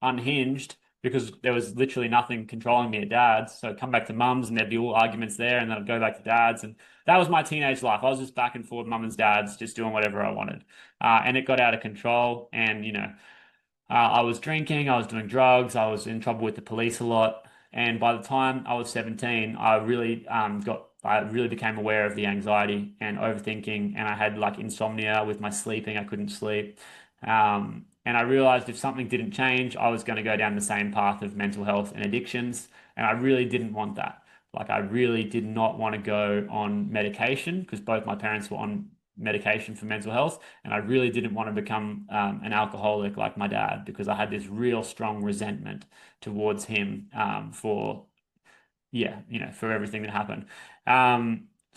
unhinged because there was literally nothing controlling me at dad's. So I'd come back to mum's and there'd be all arguments there, and then I'd go back to dad's, and that was my teenage life. I was just back and forth, mum and dad's, just doing whatever I wanted, and it got out of control. And I was drinking, I was doing drugs, I was in trouble with the police a lot. And by the time I was 17, I really became aware of the anxiety and overthinking, and I had like insomnia with my sleeping. I couldn't sleep. And I realized if something didn't change, I was going to go down the same path of mental health and addictions. And I really didn't want that. Like, I really did not want to go on medication because both my parents were on medication for mental health. And I really didn't want to become an alcoholic like my dad because I had this real strong resentment towards him for yeah, for everything that happened.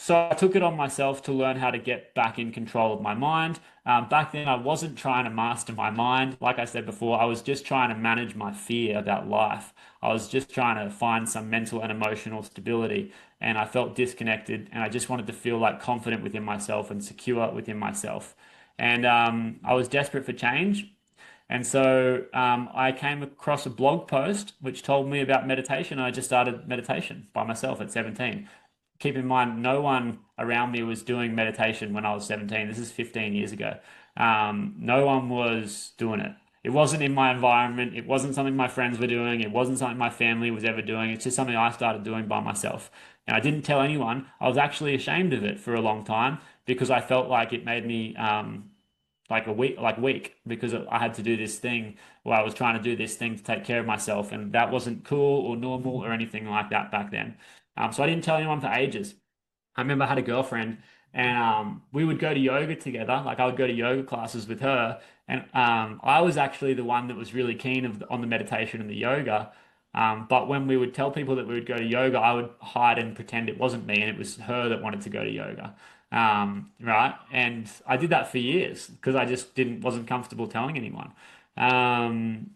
So I took it on myself to learn how to get back in control of my mind. Back then, I wasn't trying to master my mind. Like I said before, I was just trying to manage my fear about life. I was just trying to find some mental and emotional stability. And I felt disconnected, and I just wanted to feel like confident within myself and secure within myself. And I was desperate for change. And so I came across a blog post which told me about meditation. I just started meditation by myself at 17. Keep in mind, no one around me was doing meditation when I was 17. This is 15 years ago. No one was doing it. It wasn't in my environment. It wasn't something my friends were doing. It wasn't something my family was ever doing. It's just something I started doing by myself. And I didn't tell anyone. I was actually ashamed of it for a long time because I felt like it made me like weak because I had to do this thing where I was trying to do this thing to take care of myself, and that wasn't cool or normal or anything like that back then. So I didn't tell anyone for ages. I remember I had a girlfriend, and we would go to yoga together. Like, I would go to yoga classes with her, and I was actually the one that was really keen on the meditation and the yoga. But when we would tell people that we would go to yoga, I would hide and pretend it wasn't me, and it was her that wanted to go to yoga. Right? And I did that for years because I just didn't wasn't comfortable telling anyone. Um,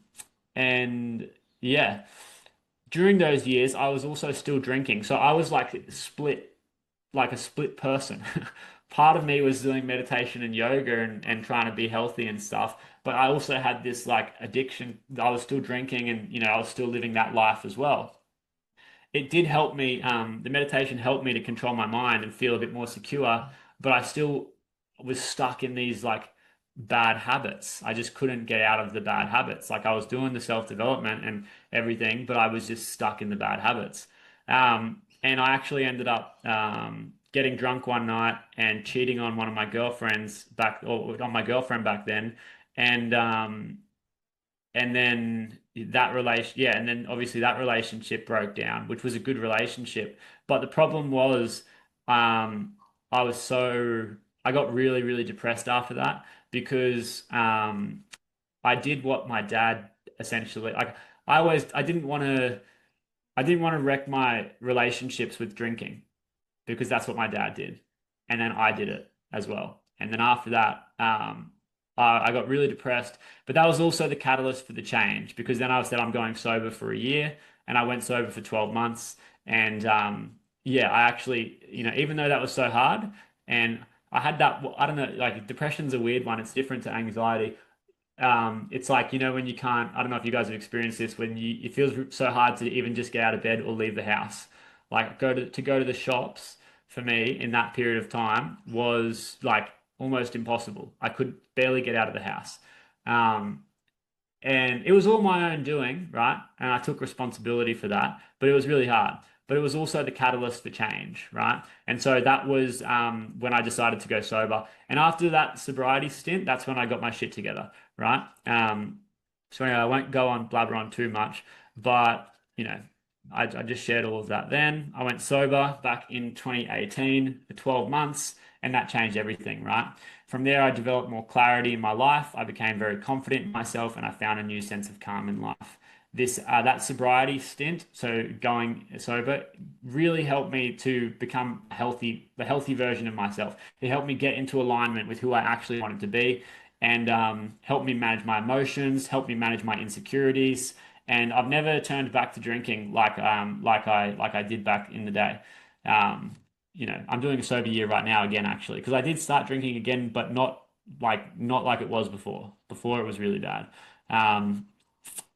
and yeah, during those years, I was also still drinking, so I was like a split person. Part of me was doing meditation and yoga and trying to be healthy and stuff, but I also had this like addiction. I was still drinking, and I was still living that life as well. It did help me. The meditation helped me to control my mind and feel a bit more secure, but I still was stuck in these like bad habits. I just couldn't get out of the bad habits. Like, I was doing the self-development and everything, but I was just stuck in the bad habits. And I actually ended up getting drunk one night and cheating on one of my girlfriends or on my girlfriend back then. And and then and then obviously that relationship broke down, which was a good relationship. But the problem was, um, I was so I got really, really depressed after that because I did what my dad essentially like. I didn't want to wreck my relationships with drinking because that's what my dad did. And then I did it as well. And then after that, I got really depressed. But that was also the catalyst for the change because then I said, I'm going sober for a year, and I went sober for 12 months. And yeah, I actually, even though that was so hard, and I had that, I don't know, like depression's a weird one. It's different to anxiety. It's like, when you can't, I don't know if you guys have experienced this, when it feels so hard to even just get out of bed or leave the house. Like, go to the shops for me in that period of time was like almost impossible. I could barely get out of the house. Um, and it was all my own doing, right? And I took responsibility for that, but it was really hard. But it was also the catalyst for change, right? And so that was when I decided to go sober. And after that sobriety stint, that's when I got my shit together, right? So anyway, I won't go on blabber on too much, but I just shared all of that then. I went sober back in 2018 for 12 months, and that changed everything, right? From there, I developed more clarity in my life. I became very confident in myself, and I found a new sense of calm in life. That sobriety stint, so going sober, really helped me to become the healthy version of myself. It helped me get into alignment with who I actually wanted to be, and helped me manage my emotions, helped me manage my insecurities, And I've never turned back to drinking like I did back in the day. Um, I'm doing a sober year right now again, actually, because I did start drinking again, but not like it was before. Before it was really bad. Um,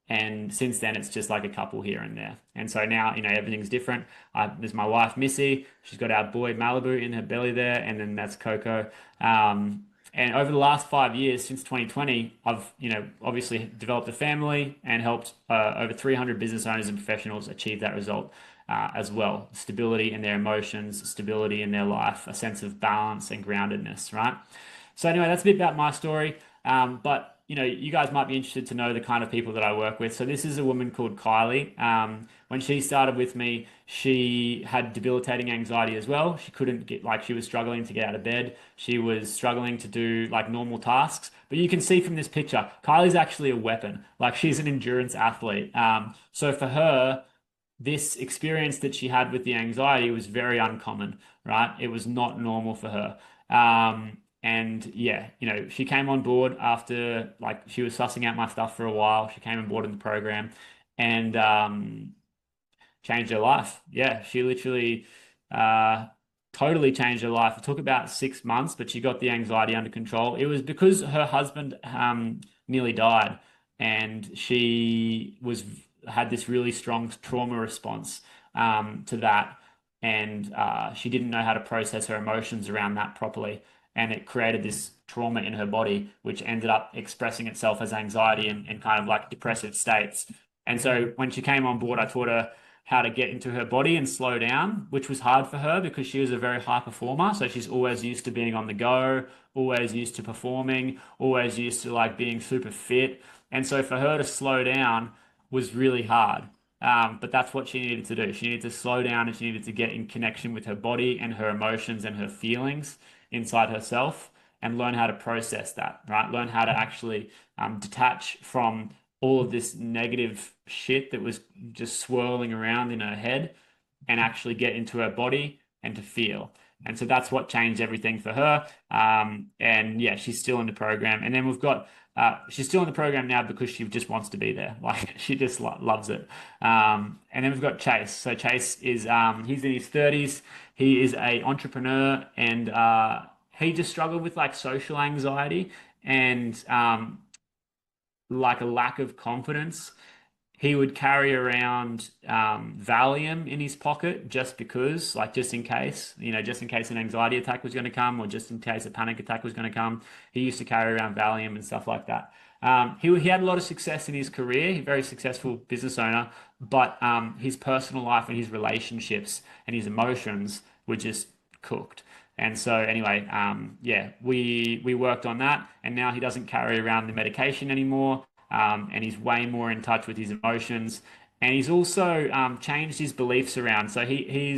and since then, it's just like a couple here and there. And so now, everything's different. There's my wife, Missy. She's got our boy Malibu in her belly there, and then that's Coco. And over the last 5 years, since 2020, I've, obviously developed a family and helped over 300 business owners and professionals achieve that result as well. Stability in their emotions, stability in their life, a sense of balance and groundedness, right? So anyway, that's a bit about my story. But you guys might be interested to know the kind of people that I work with. So this is a woman called Kylie. When she started with me, she had debilitating anxiety as well. She couldn't get she was struggling to get out of bed. She was struggling to do like normal tasks. But you can see from this picture, Kylie's actually a weapon. Like she's an endurance athlete. So for her, this experience that she had with the anxiety was very uncommon, right? It was not normal for her. And yeah, she came on board after like she was sussing out my stuff for a while. She came on board in the program and changed her life. Yeah, she literally uh, totally changed her life. It took about 6 months, but she got the anxiety under control. It was because her husband nearly died, and she was had this really strong trauma response to that, and she didn't know how to process her emotions around that properly, and it created this trauma in her body, which ended up expressing itself as anxiety and kind of like depressive states. And so when she came on board, I taught her how to get into her body and slow down, which was hard for her because she was a very high performer. So she's always used to being on the go, always used to performing, always used to like being super fit. And so for her to slow down was really hard. But that's what she needed to do. She needed to slow down and she needed to get in connection with her body and her emotions and her feelings inside herself and learn how to process that, right? Learn how to actually detach from all of this negative shit that was just swirling around in her head and actually get into her body and to feel. And so that's what changed everything for her. And yeah, she's still in the program. And then she's still in the program now because she just wants to be there. Like she just loves it. And then we've got Chase. So Chase is, he's in his 30s. He is a entrepreneur and he just struggled with like social anxiety and like a lack of confidence. He would carry around Valium in his pocket just because, like, just in case, just in case an anxiety attack was going to come or just in case a panic attack was going to come. He used to carry around Valium and stuff like that. He had a lot of success in his career, he's a very successful business owner, but his personal life and his relationships and his emotions were just cooked. And so anyway, yeah, we worked on that, and now he doesn't carry around the medication anymore, and he's way more in touch with his emotions. And he's also changed his beliefs around. So he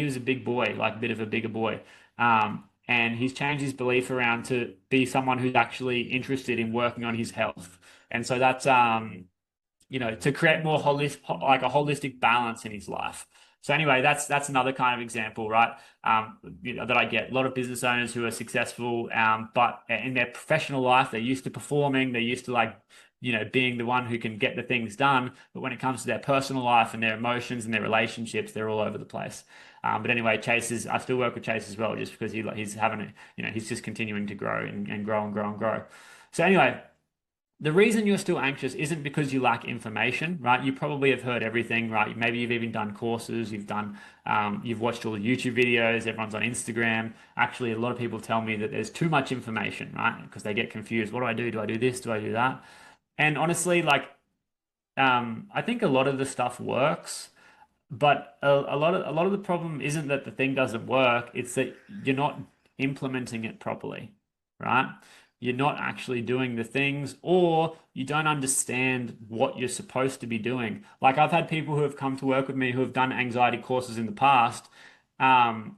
was a big boy, like a bit of a bigger boy, and he's changed his belief around to be someone who's actually interested in working on his health. And so that's to create more like a holistic balance in his life. So anyway, that's another kind of example, right? That I get a lot of business owners who are successful, but in their professional life, they're used to performing, they're used to like, being the one who can get the things done. But when it comes to their personal life and their emotions and their relationships, they're all over the place. But anyway, I still work with Chase as well, just because he's having it, he's just continuing to grow and grow and grow and grow. So anyway, the reason you're still anxious isn't because you lack information, right? You probably have heard everything, right? Maybe you've even done courses, you've watched all the YouTube videos, everyone's on Instagram. Actually, a lot of people tell me that there's too much information, right? Because they get confused. What do I do? Do I do this? Do I do that? And honestly, like, I think a lot of the stuff works, but a lot of the problem isn't that the thing doesn't work, it's that you're not implementing it properly, right? You're not actually doing the things, or you don't understand what you're supposed to be doing. Like I've had people who have come to work with me who have done anxiety courses in the past, um,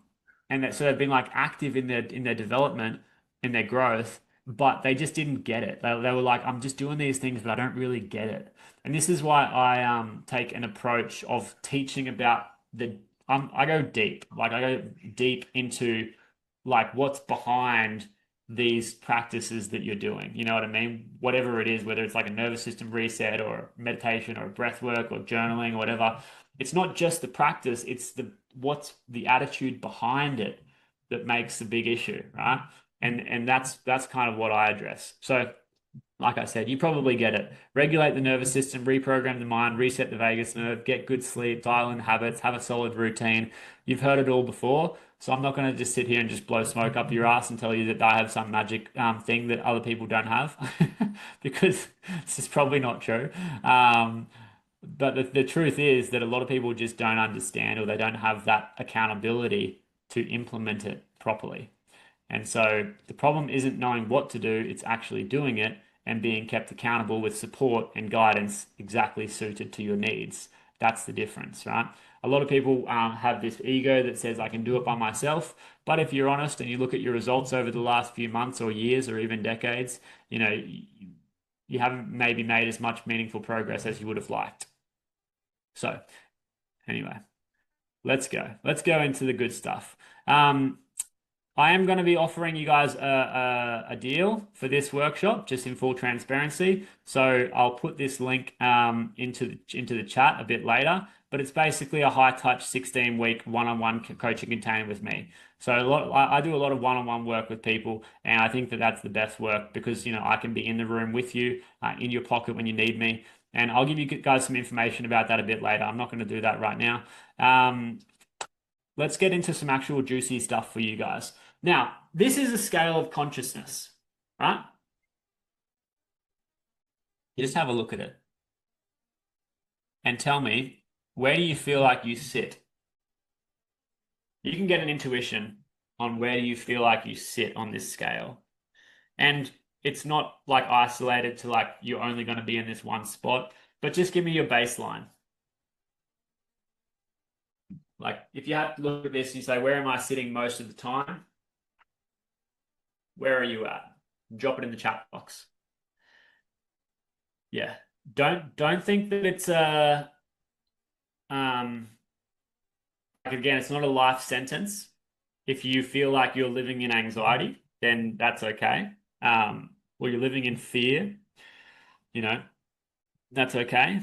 and that so they've been like active in their development, in their growth, but they just didn't get it. They were like, I'm just doing these things, but I don't really get it. And this is why I take an approach of teaching about I go deep, like I go deep into like what's behind these practices that you're doing. You know what I mean? Whatever it is, whether it's like a nervous system reset or meditation or breath work or journaling or whatever, it's not just the practice, it's what's the attitude behind it that makes the big issue, right? And that's kind of what I address. So like I said, you probably get it. Regulate the nervous system, reprogram the mind, reset the vagus nerve, get good sleep, dial in habits, have a solid routine. You've heard it all before, so I'm not going to just sit here and just blow smoke up your ass and tell you that I have some magic thing that other people don't have, because this is probably not true. But the truth is that a lot of people just don't understand, or they don't have that accountability to implement it properly. And so the problem isn't knowing what to do, it's actually doing it and being kept accountable with support and guidance exactly suited to your needs. That's the difference, right? A lot of people have this ego that says, I can do it by myself. But if you're honest and you look at your results over the last few months or years or even decades, you haven't maybe made as much meaningful progress as you would have liked. So, anyway, let's go. Let's go into the good stuff. I am going to be offering you guys a deal for this workshop, just in full transparency. So I'll put this link into the chat a bit later. But it's basically a high touch 16-week one-on-one coaching container with me. So I do a lot of one-on-one work with people, and I think that that's the best work because I can be in the room with you, in your pocket when you need me. And I'll give you guys some information about that a bit later. I'm not going to do that right now. Let's get into some actual juicy stuff for you guys. Now, this is a scale of consciousness, right? You just have a look at it and tell me, where do you feel like you sit? You can get an intuition on where do you feel like you sit on this scale. And it's not like isolated to like you're only going to be in this one spot, but just give me your baseline. Like if you have to look at this and you say, where am I sitting most of the time? Where are you at? Drop it in the chat box. Yeah. Don't think that it's like again, it's not a life sentence. If you feel like you're living in anxiety, then that's okay. Or you're living in fear, you know, that's okay.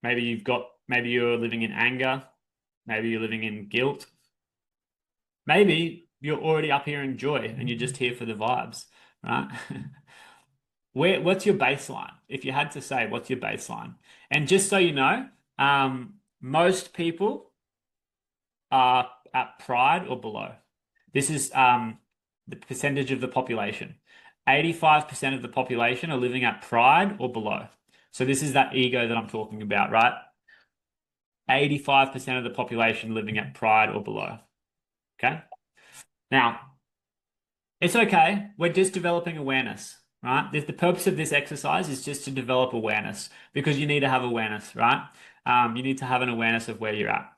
Maybe you're living in anger, maybe you're living in guilt. Maybe you're already up here in joy and you're just here for the vibes, right? What's your baseline? If you had to say, what's your baseline? And just so you know, most people are at pride or below. This is the percentage of the population. 85% of the population are living at pride or below. So this is that ego that I'm talking about, right? 85% of the population living at pride or below. Okay? Now, it's okay. We're just developing awareness, right? The purpose of this exercise is just to develop awareness because you need to have awareness, right? You need to have an awareness of where you're at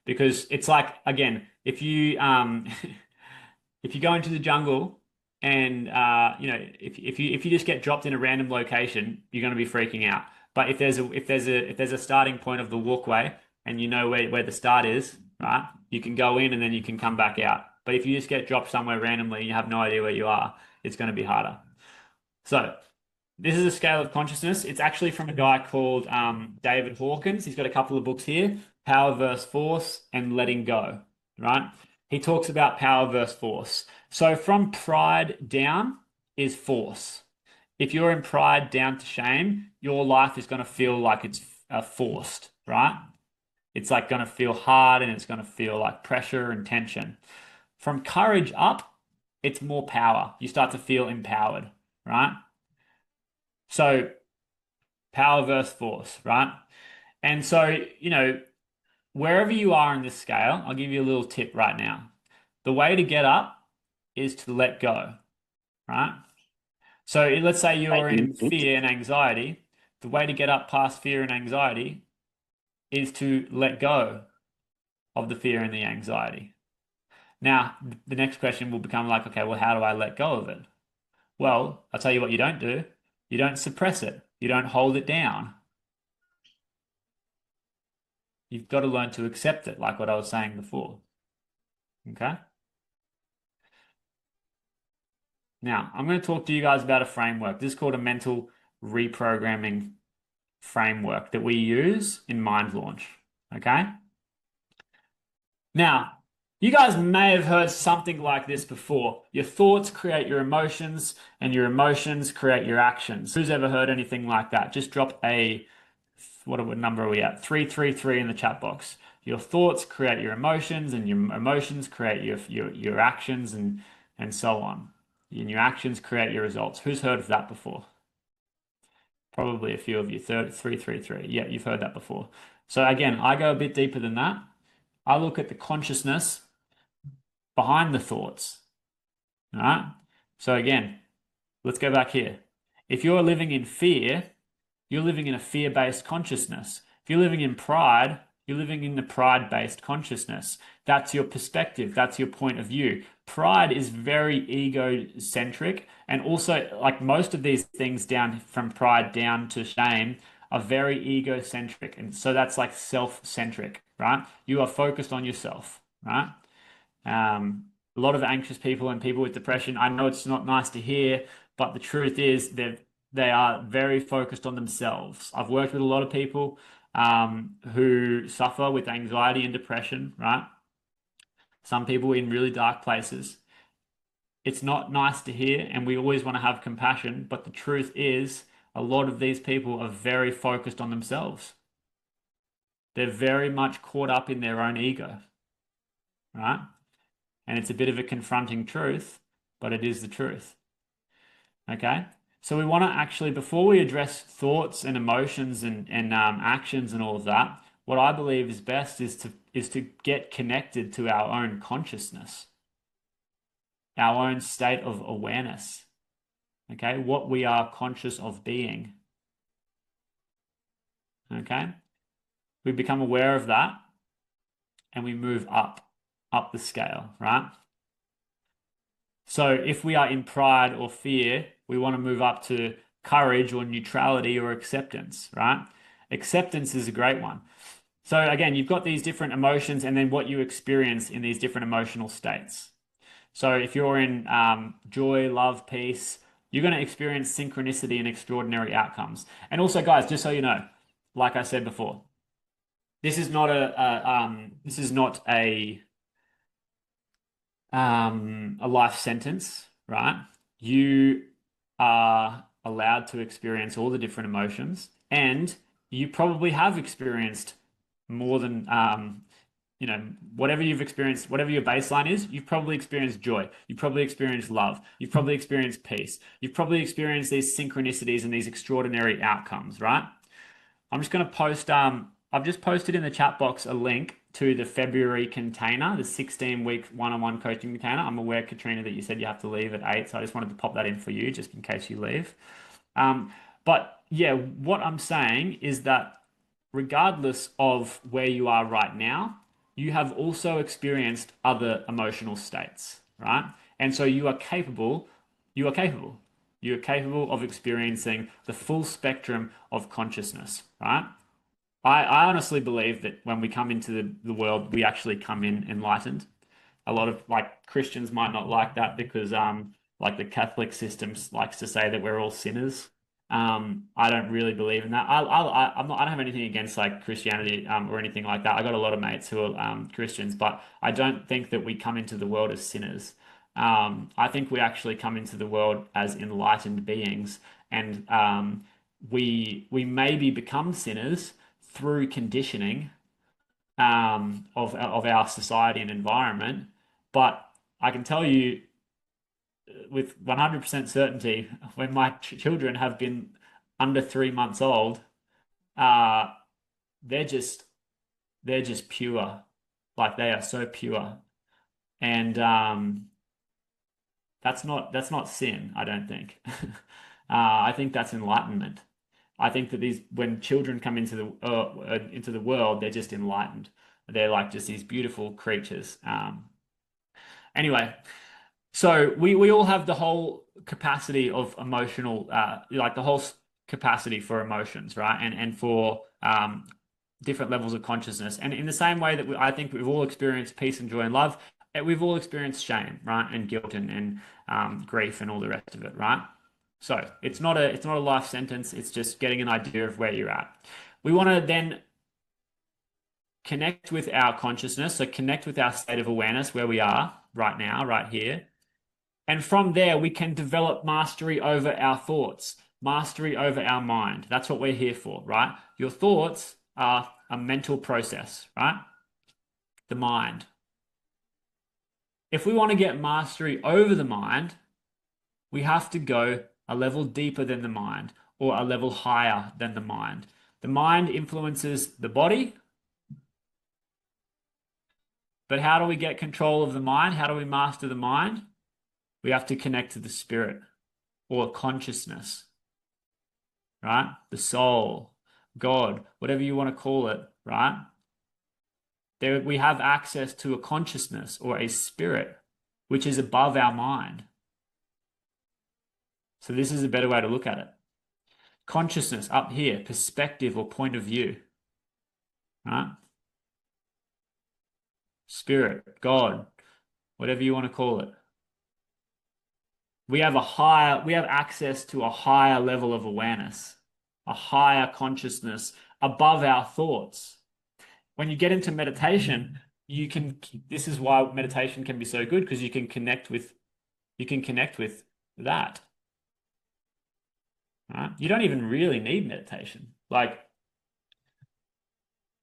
because it's like, again, if you if you go into the jungle and if you just get dropped in a random location, you're going to be freaking out. But if there's a starting point of the walkway and you know where the start is, right? You can go in and then you can come back out. But if you just get dropped somewhere randomly and you have no idea where you are, it's going to be harder. So this is a scale of consciousness. It's actually from a guy called David Hawkins. He's got a couple of books here, Power versus Force and Letting Go, right? He talks about power versus force. So from pride down is force. If you're in pride down to shame, your life is going to feel like it's forced, right? It's like going to feel hard and it's going to feel like pressure and tension. From courage up, it's more power. You start to feel empowered, right? So power versus force, right? And so, wherever you are in this scale, I'll give you a little tip right now. The way to get up is to let go, right? So let's say you're in fear and anxiety. The way to get up past fear and anxiety is to let go of the fear and the anxiety. Now, the next question will become like, okay, well, how do I let go of it? Well, I'll tell you what you don't do. You don't suppress it. You don't hold it down. You've got to learn to accept it, like what I was saying before. Okay? Now, I'm going to talk to you guys about a framework. This is called a mental reprogramming framework that we use in Mind Launch. Okay? Now, you guys may have heard something like this before. Your thoughts create your emotions, and your emotions create your actions. Who's ever heard anything like that? Just drop a, what number are we at? 333 in the chat box. Your thoughts create your emotions, and your emotions create your actions, and so on. And your actions create your results. Who's heard of that before? Probably a few of you. 333. Yeah, you've heard that before. So again, I go a bit deeper than that. I look at the consciousness behind the thoughts. All right. So again, let's go back here. If you're living in fear, you're living in a fear-based consciousness. If you're living in pride, you're living in the pride-based consciousness. That's your perspective. That's your point of view. Pride is very egocentric. And also, like most of these things down from pride down to shame are very egocentric. And so that's like self-centric, right? You are focused on yourself, right? A lot of anxious people and people with depression, I know it's not nice to hear, but the truth is they are very focused on themselves. I've worked with a lot of people who suffer with anxiety and depression, right? Some people in really dark places. It's not nice to hear, and we always want to have compassion, but the truth is, a lot of these people are very focused on themselves. They're very much caught up in their own ego, right? And it's a bit of a confronting truth, but it is the truth. Okay? So we want to actually, before we address thoughts and emotions and actions and all of that, what I believe is best is to get connected to our own consciousness, our own state of awareness. Okay? What we are conscious of being. Okay? We become aware of that and we move up the scale, right? So if we are in pride or fear, we want to move up to courage or neutrality or acceptance, right? Acceptance is a great one. So again, you've got these different emotions and then what you experience in these different emotional states. So if you're in joy, love, peace, you're going to experience synchronicity and extraordinary outcomes. And also, guys, just so you know, like I said before, this is not a life sentence, right? You are allowed to experience all the different emotions, and you probably have experienced more than whatever you've experienced, whatever your baseline is, you've probably experienced joy, you've probably experienced love, you've probably experienced peace, you've probably experienced these synchronicities and these extraordinary outcomes, right? I'm just going to post, I've just posted in the chat box a link to the February container, the 16-week one-on-one coaching container. I'm aware, Katrina, that you said you have to leave at 8, so I just wanted to pop that in for you just in case you leave. But yeah, what I'm saying is that regardless of where you are right now, you have also experienced other emotional states, right? And so you are capable. You are capable of experiencing the full spectrum of consciousness, right? I honestly believe that when we come into the world, we actually come in enlightened. A lot of like Christians might not like that because like the Catholic system likes to say that we're all sinners. I don't really believe in that. I don't have anything against like Christianity or anything like that. I got a lot of mates who are Christians, but I don't think that we come into the world as sinners. I think we actually come into the world as enlightened beings, and we maybe become sinners through conditioning of our society and environment. But I can tell you with 100% certainty, when my children have been under 3 months old, uh, they're just they're just pure, like they are so pure, and that's not sin, I don't think. I think that's enlightenment. I think that these when children come into the world, they're just enlightened. They're like just these beautiful creatures. Anyway, so we all have the whole capacity of emotional, like the whole capacity for emotions, right? And for different levels of consciousness. And in the same way that I think we've all experienced peace and joy and love, we've all experienced shame, right? And guilt and grief and all the rest of it, right? So it's not a life sentence. It's just getting an idea of where you're at. We want to then connect with our consciousness, so connect with our state of awareness where we are right now, right here. And from there, we can develop mastery over our thoughts, mastery over our mind. That's what we're here for, right? Your thoughts are a mental process, right? The mind. If we want to get mastery over the mind, we have to go a level deeper than the mind or a level higher than the mind. The mind influences the body, but how do we get control of the mind? How do we master the mind? We have to connect to the spirit or consciousness, right? The soul, God, whatever you want to call it, right? There, we have access to a consciousness or a spirit, which is above our mind. So this is a better way to look at it. Consciousness up here, perspective or point of view, right? Spirit, God, whatever you want to call it. We have access to a higher level of awareness, a higher consciousness above our thoughts. When you get into meditation, this is why meditation can be so good, because you can connect with that. Right? You don't even really need meditation. Like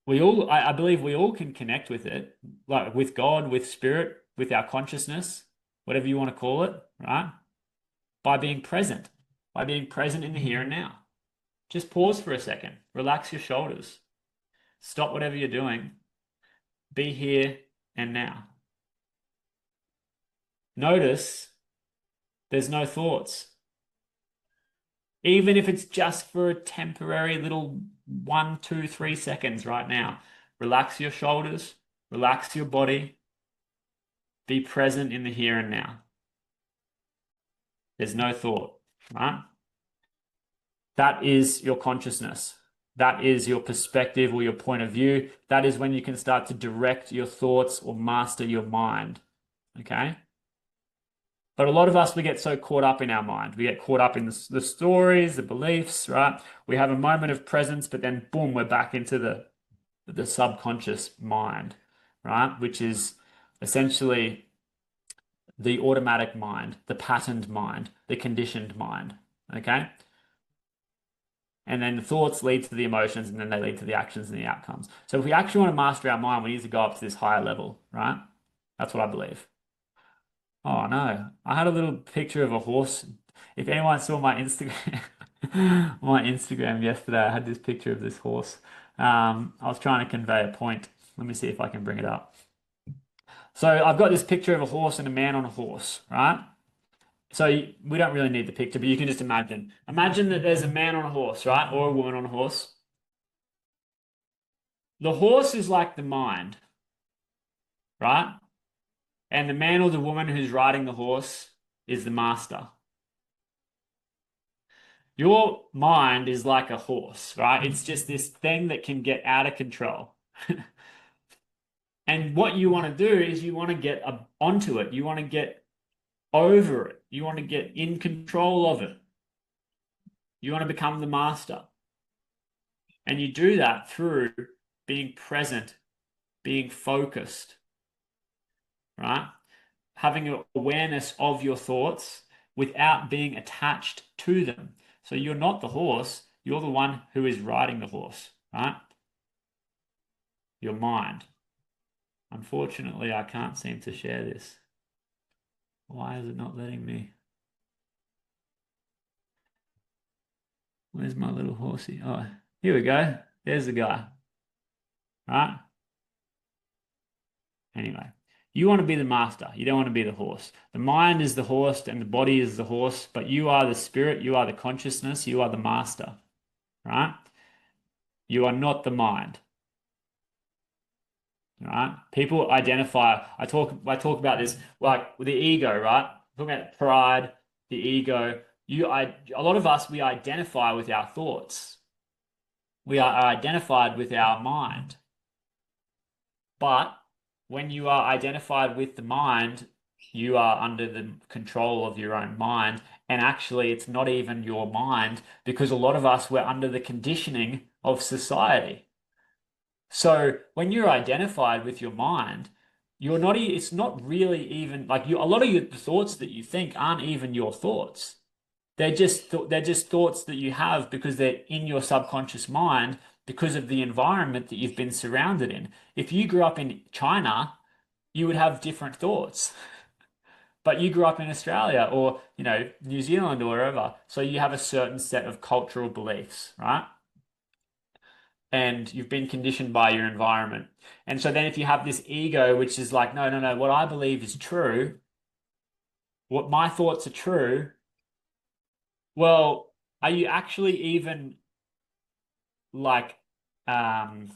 I believe we all can connect with it, like with God, with spirit, with our consciousness, whatever you want to call it, right? By being present in the here and now. Just pause for a second, relax your shoulders, stop whatever you're doing, be here and now. Notice there's no thoughts. Even if it's just for a temporary little 1, 2, 3 seconds right now. Relax your shoulders, relax your body, be present in the here and now. There's no thought, right? That is your consciousness. That is your perspective or your point of view. That is when you can start to direct your thoughts or master your mind, okay? But a lot of us, we get so caught up in our mind. We get caught up in the stories, the beliefs, right? We have a moment of presence, but then boom, we're back into the subconscious mind, right? Which is essentially the automatic mind, the patterned mind, the conditioned mind, okay? And then the thoughts lead to the emotions, and then they lead to the actions and the outcomes. So if we actually want to master our mind, we need to go up to this higher level, right? That's what I believe. Oh no, I had a little picture of a horse. If anyone saw my Instagram, my Instagram yesterday, I had this picture of this horse. I was trying to convey a point. Let me see if I can bring it up. So I've got this picture of a horse and a man on a horse, right? So we don't really need the picture, but you can just imagine. Imagine that there's a man on a horse, right? Or a woman on a horse. The horse is like the mind, right? And the man or the woman who's riding the horse is the master. Your mind is like a horse, right? It's just this thing that can get out of control. And what you want to do is you want to get onto it. You want to get over it. You want to get in control of it. You want to become the master. And you do that through being present, being focused, right? Having an awareness of your thoughts without being attached to them. So you're not the horse, you're the one who is riding the horse, right? Your mind. Unfortunately, I can't seem to share this. Why is it not letting me? Where's my little horsey? Oh, here we go. There's the guy. Right? Anyway, you want to be the master. You don't want to be the horse. The mind is the horse and the body is the horse, but you are the spirit, you are the consciousness, you are the master. Right? You are not the mind. Right? People identify, I talk about this like with the ego, right? Talking about pride, the ego. A lot of us, we identify with our thoughts. We are identified with our mind. But when you are identified with the mind, you are under the control of your own mind. And actually, it's not even your mind because a lot of us were under the conditioning of society. So when you're identified with your mind, it's not really even like a lot of the thoughts that you think aren't even your thoughts. They're just thoughts that you have because they're in your subconscious mind because of the environment that you've been surrounded in. If you grew up in China, you would have different thoughts. But you grew up in Australia or, New Zealand or wherever, so you have a certain set of cultural beliefs, right? And you've been conditioned by your environment. And so then if you have this ego, which is like, no, no, no, what I believe is true, what my thoughts are true, well, are you actually even like, um,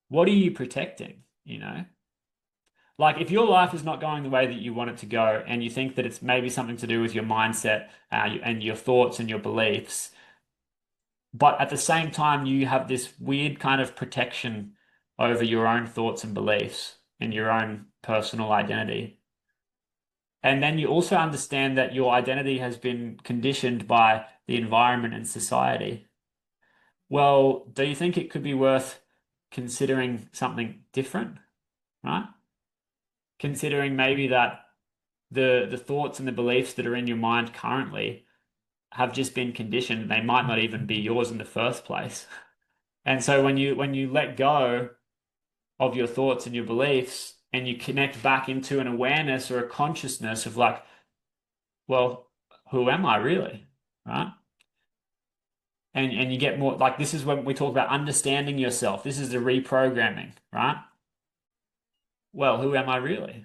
what are you protecting, Like if your life is not going the way that you want it to go, and you think that it's maybe something to do with your mindset, and your thoughts and your beliefs, but at the same time you have this weird kind of protection over your own thoughts and beliefs and your own personal identity. And then you also understand that your identity has been conditioned by the environment and society. Well, do you think it could be worth considering something different, right? Considering maybe that the thoughts and the beliefs that are in your mind currently have just been conditioned. They might not even be yours in the first place. And so when you let go of your thoughts and your beliefs and you connect back into an awareness or a consciousness of like, well, who am I really? Right? And you get more like this is when we talk about understanding yourself. This is the reprogramming, right? Well, who am I really?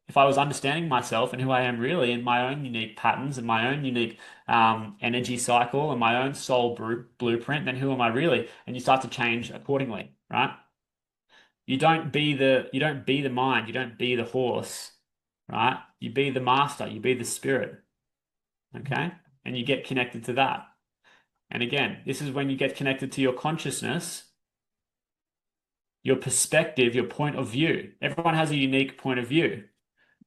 If I was understanding myself and who I am really in my own unique patterns and my own unique energy cycle and my own soul blueprint, then who am I really? And you start to change accordingly, right? You don't be the mind, you don't be the horse, right? You be the master, you be the spirit, okay? And you get connected to that. And again, this is when you get connected to your consciousness, your perspective, your point of view. Everyone has a unique point of view.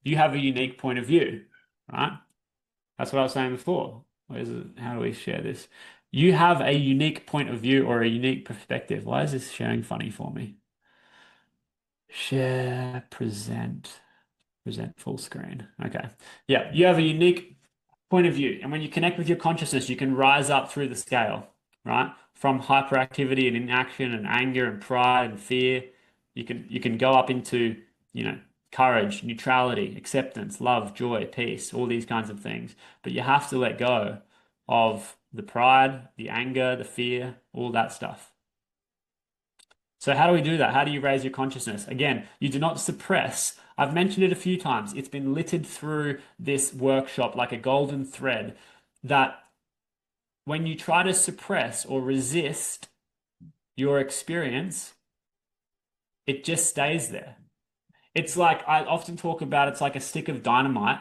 You have a unique point of view, right? That's what I was saying before. Where's it? How do we share this? You have a unique point of view or a unique perspective. Why is this sharing funny for me? Share, present full screen. Okay. Yeah, you have a unique point of view. And when you connect with your consciousness, you can rise up through the scale, right? From hyperactivity and inaction and anger and pride and fear. You can go up into, courage, neutrality, acceptance, love, joy, peace, all these kinds of things. But you have to let go of the pride, the anger, the fear, all that stuff. So how do we do that? How do you raise your consciousness? Again, you do not suppress. I've mentioned it a few times. It's been littered through this workshop like a golden thread that when you try to suppress or resist your experience, it just stays there. It's like I often talk about it's like a stick of dynamite,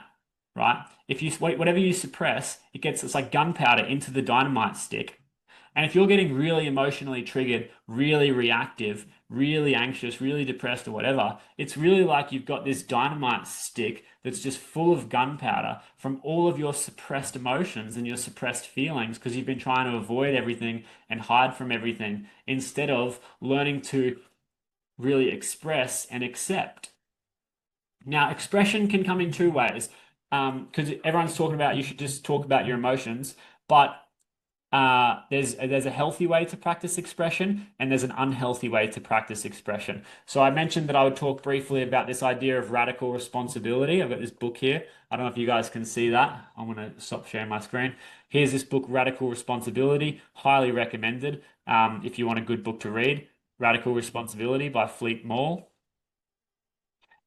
right? If you whatever you suppress, it's like gunpowder into the dynamite stick. And if you're getting really emotionally triggered, really reactive, really anxious, really depressed or whatever, it's really like you've got this dynamite stick that's just full of gunpowder from all of your suppressed emotions and your suppressed feelings because you've been trying to avoid everything and hide from everything instead of learning to really express and accept. Now, expression can come in two ways. Because everyone's talking about you should just talk about your emotions, but there's a healthy way to practice expression and there's an unhealthy way to practice expression. So I mentioned that I would talk briefly about this idea of radical responsibility. I've got this book here. I don't know if you guys can see that. I'm going to stop sharing my screen. Here's this book, Radical Responsibility. Highly recommended if you want a good book to read. Radical Responsibility by Fleet Maull.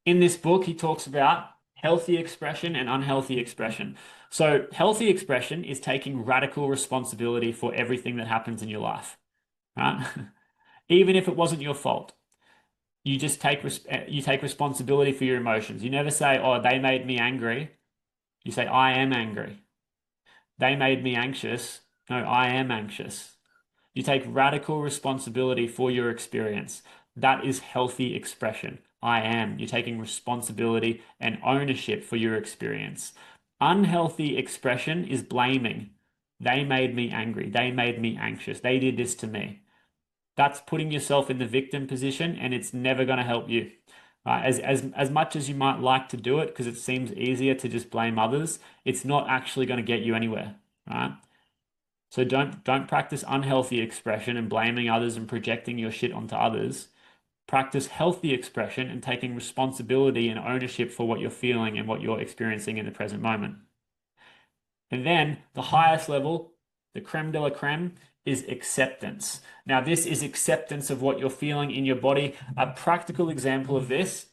In this book, he talks about healthy expression and unhealthy expression. So, healthy expression is taking radical responsibility for everything that happens in your life, right? Even if it wasn't your fault, you take responsibility for your emotions. You never say, "Oh, they made me angry." You say, "I am angry." They made me anxious. No, I am anxious. You take radical responsibility for your experience. That is healthy expression. I am. You're taking responsibility and ownership for your experience. Unhealthy expression is blaming. They made me angry. They made me anxious. They did this to me. That's putting yourself in the victim position, and it's never going to help you. As much as you might like to do it because it seems easier to just blame others, it's not actually going to get you anywhere, right? So don't practice unhealthy expression and blaming others and projecting your shit onto others. Practice healthy expression and taking responsibility and ownership for what you're feeling and what you're experiencing in the present moment. And then the highest level, the creme de la creme, is acceptance. Now, this is acceptance of what you're feeling in your body. A practical example of this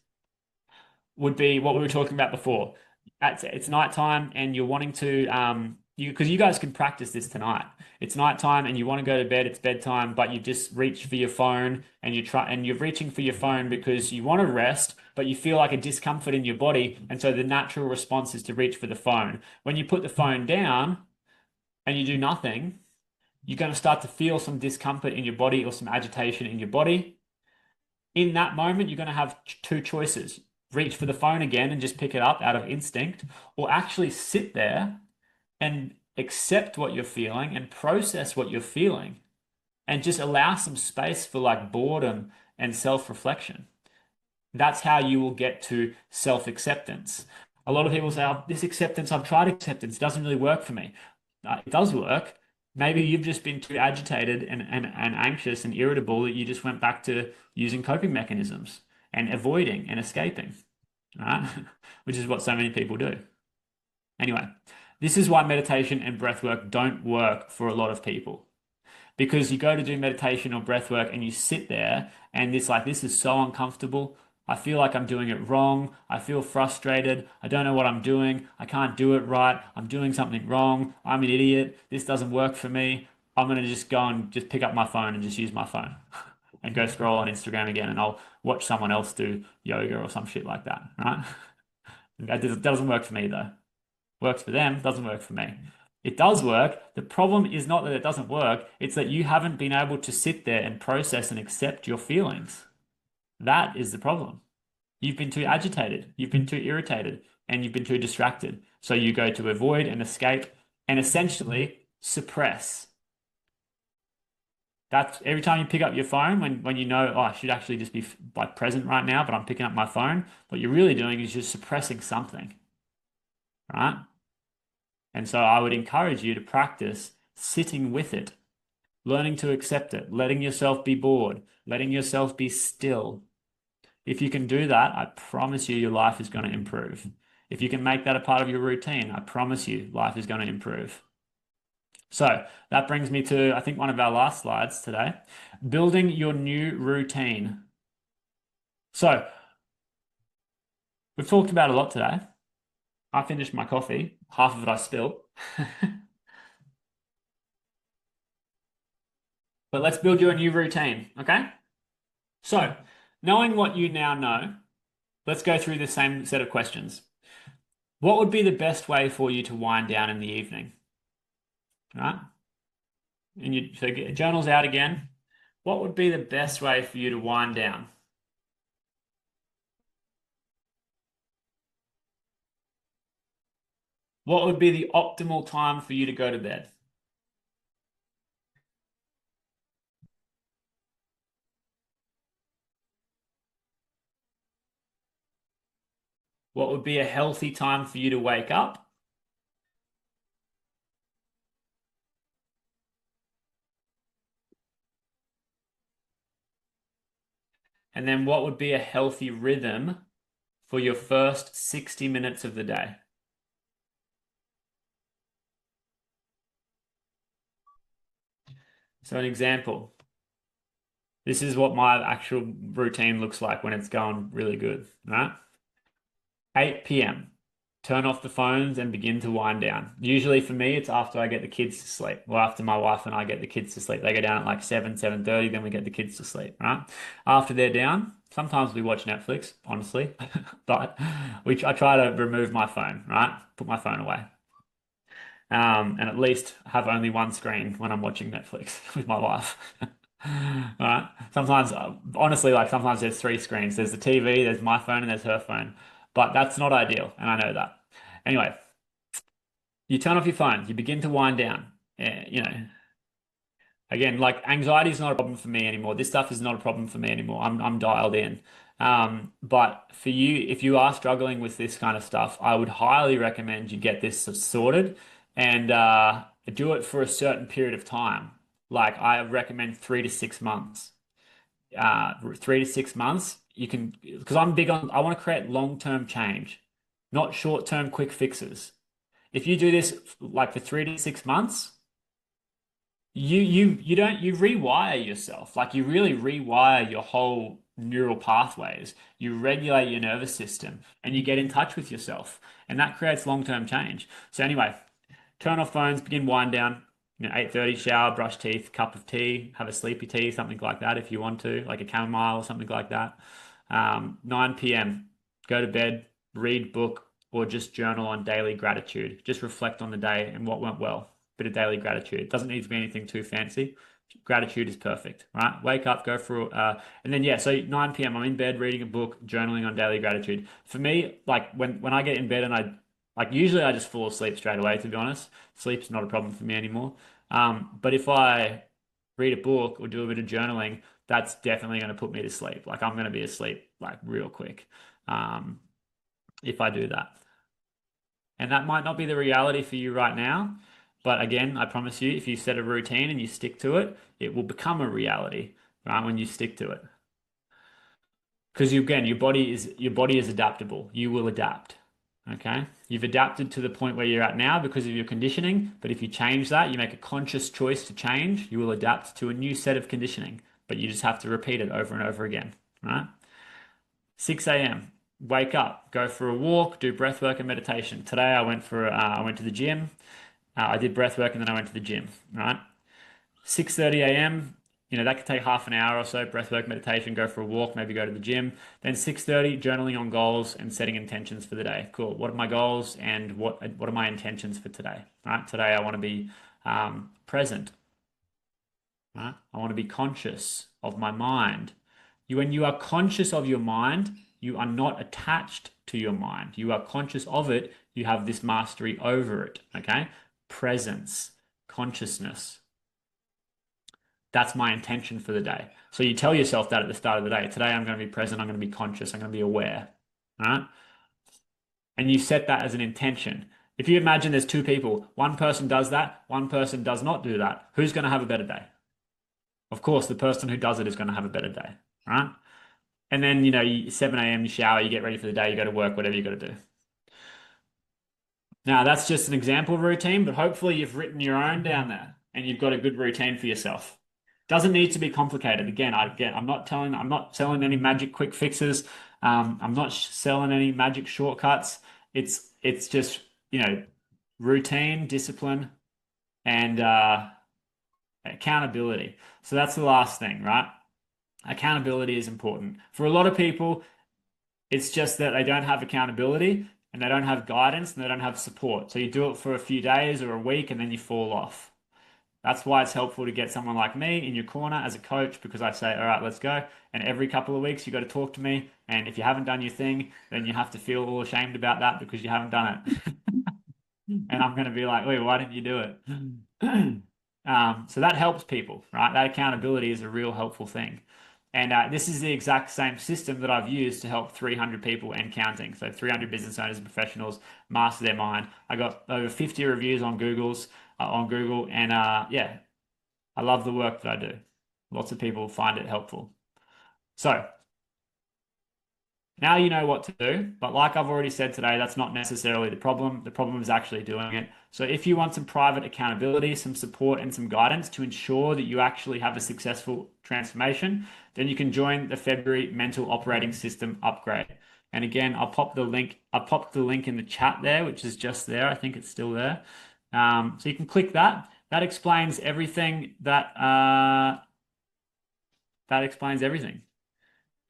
would be what we were talking about before. It's nighttime and you're wanting to because you guys can practice this tonight. It's nighttime and you want to go to bed, it's bedtime, but you just reach for your phone and you're reaching for your phone because you want to rest, but you feel like a discomfort in your body, and so the natural response is to reach for the phone. When you put the phone down and you do nothing, you're going to start to feel some discomfort in your body or some agitation in your body. In that moment, you're going to have two choices. Reach for the phone again and just pick it up out of instinct, or actually sit there and accept what you're feeling and process what you're feeling and just allow some space for like boredom and self-reflection. That's how you will get to self-acceptance. A lot of people say, oh, this acceptance, I've tried acceptance, it doesn't really work for me. It does work. Maybe you've just been too agitated and anxious and irritable that you just went back to using coping mechanisms and avoiding and escaping, right? Which is what so many people do. Anyway, this is why meditation and breath work don't work for a lot of people. Because you go to do meditation or breath work and you sit there and it's like, this is so uncomfortable. I feel like I'm doing it wrong. I feel frustrated. I don't know what I'm doing. I can't do it right. I'm doing something wrong. I'm an idiot. This doesn't work for me. I'm going to just go and just pick up my phone and just use my phone and go scroll on Instagram again, and I'll watch someone else do yoga or some shit like that, right? That doesn't work for me though. Works for them, doesn't work for me. It does work. The problem is not that it doesn't work, it's that you haven't been able to sit there and process and accept your feelings. That is the problem. You've been too agitated, you've been too irritated, and you've been too distracted. So you go to avoid and escape and essentially suppress. That's every time you pick up your phone when you know, oh, I should actually just be like present right now, but I'm picking up my phone. What you're really doing is just suppressing something, right? And so I would encourage you to practice sitting with it, learning to accept it, letting yourself be bored, letting yourself be still. If you can do that, I promise you your life is going to improve. If you can make that a part of your routine, I promise you life is going to improve. So that brings me to, I think, one of our last slides today, building your new routine. So we've talked about a lot today. I finished my coffee, half of it I spilled. But let's build you a new routine, okay? So, knowing what you now know, let's go through the same set of questions. What would be the best way for you to wind down in the evening? All right? So get journals out again. What would be the best way for you to wind down? What would be the optimal time for you to go to bed? What would be a healthy time for you to wake up? And then what would be a healthy rhythm for your first 60 minutes of the day? So an example, this is what my actual routine looks like when it's going really good, right? 8 p.m. Turn off the phones and begin to wind down. Usually for me, it's after I get the kids to sleep, or after my wife and I get the kids to sleep. They go down at like 7:30, then we get the kids to sleep, right? After they're down, sometimes we watch Netflix, honestly, but I try to remove my phone, right? Put my phone away. And at least have only one screen when I'm watching Netflix with my wife. Right? Sometimes, honestly, like sometimes there's three screens. There's the TV, there's my phone, and there's her phone. But that's not ideal, and I know that. Anyway, you turn off your phone, you begin to wind down. You know, again, like anxiety is not a problem for me anymore. This stuff is not a problem for me anymore. I'm dialed in. But for you, if you are struggling with this kind of stuff, I would highly recommend you get this sorted and do it for a certain period of time. Like I recommend 3 to 6 months. 3 to 6 months, you can, because I'm big on, I want to create long-term change, not short-term quick fixes. If you do this like for 3 to 6 months, you rewire yourself. Like you really rewire your whole neural pathways. You regulate your nervous system and you get in touch with yourself. And that creates long-term change. So anyway, turn off phones, begin wind down. 8:30 shower, brush teeth, cup of tea, have a sleepy tea, something like that if you want to, like a chamomile or something like that. 9 p.m. go to bed, read book, or just journal on daily gratitude. Just reflect on the day and what went well. Bit of daily gratitude. It doesn't need to be anything too fancy. Gratitude is perfect, right? Wake up, go for and then yeah, so 9 p.m. I'm in bed reading a book, journaling on daily gratitude. For me, like when I get in bed and I like usually I just fall asleep straight away, to be honest. Sleep's not a problem for me anymore. But if I read a book or do a bit of journaling, that's definitely going to put me to sleep. Like I'm going to be asleep like real quick um, if I do that. And that might not be the reality for you right now. But again, I promise you, if you set a routine and you stick to it, it will become a reality, right? When you stick to it. Because you, again, your body is adaptable. You will adapt. Okay. You've adapted to the point where you're at now because of your conditioning. But if you change that, you make a conscious choice to change, you will adapt to a new set of conditioning. But you just have to repeat it over and over again. Right? 6 a.m. Wake up, go for a walk, do breath work and meditation. Today I went to the gym. I did breath work and then I went to the gym. Right? 6:30 a.m. That could take half an hour or so, breathwork meditation, go for a walk, maybe go to the gym. Then 6:30, journaling on goals and setting intentions for the day. Cool. What are my goals and what are my intentions for today? Right? Today I want to be present. Right? I want to be conscious of my mind. When you are conscious of your mind, you are not attached to your mind. You are conscious of it. You have this mastery over it. Okay? Presence, consciousness. That's my intention for the day. So you tell yourself that at the start of the day. Today I'm going to be present. I'm going to be conscious. I'm going to be aware. All right? And you set that as an intention. If you imagine there's two people, one person does that, one person does not do that, who's going to have a better day? Of course, the person who does it is going to have a better day. All right? And then, 7 a.m. you shower, you get ready for the day, you go to work, whatever you got to do. Now, that's just an example routine, but hopefully you've written your own down there and you've got a good routine for yourself. Doesn't need to be complicated. Again, I'm not selling any magic quick fixes. I'm not selling any magic shortcuts. It's just, routine, discipline, and accountability. So that's the last thing, right? Accountability is important. For a lot of people, it's just that they don't have accountability and they don't have guidance and they don't have support. So you do it for a few days or a week and then you fall off. That's why it's helpful to get someone like me in your corner as a coach because I say, all right, let's go. And every couple of weeks, you got to talk to me. And if you haven't done your thing, then you have to feel all ashamed about that because you haven't done it. And I'm going to be like, wait, why didn't you do it? So that helps people, right? That accountability is a real helpful thing. And this is the exact same system that I've used to help 300 people and counting. So 300 business owners and professionals master their mind. I got over 50 reviews on Google, and yeah, I love the work that I do. Lots of people find it helpful. So now you know what to do, but like I've already said today, that's not necessarily the problem. The problem is actually doing it. So if you want some private accountability, some support, and some guidance to ensure that you actually have a successful transformation, then you can join the February Mental Operating System upgrade. And again, I'll pop the link. I popped the link in the chat there, which is just there. I think it's still there. So you can click that. That explains everything that explains everything.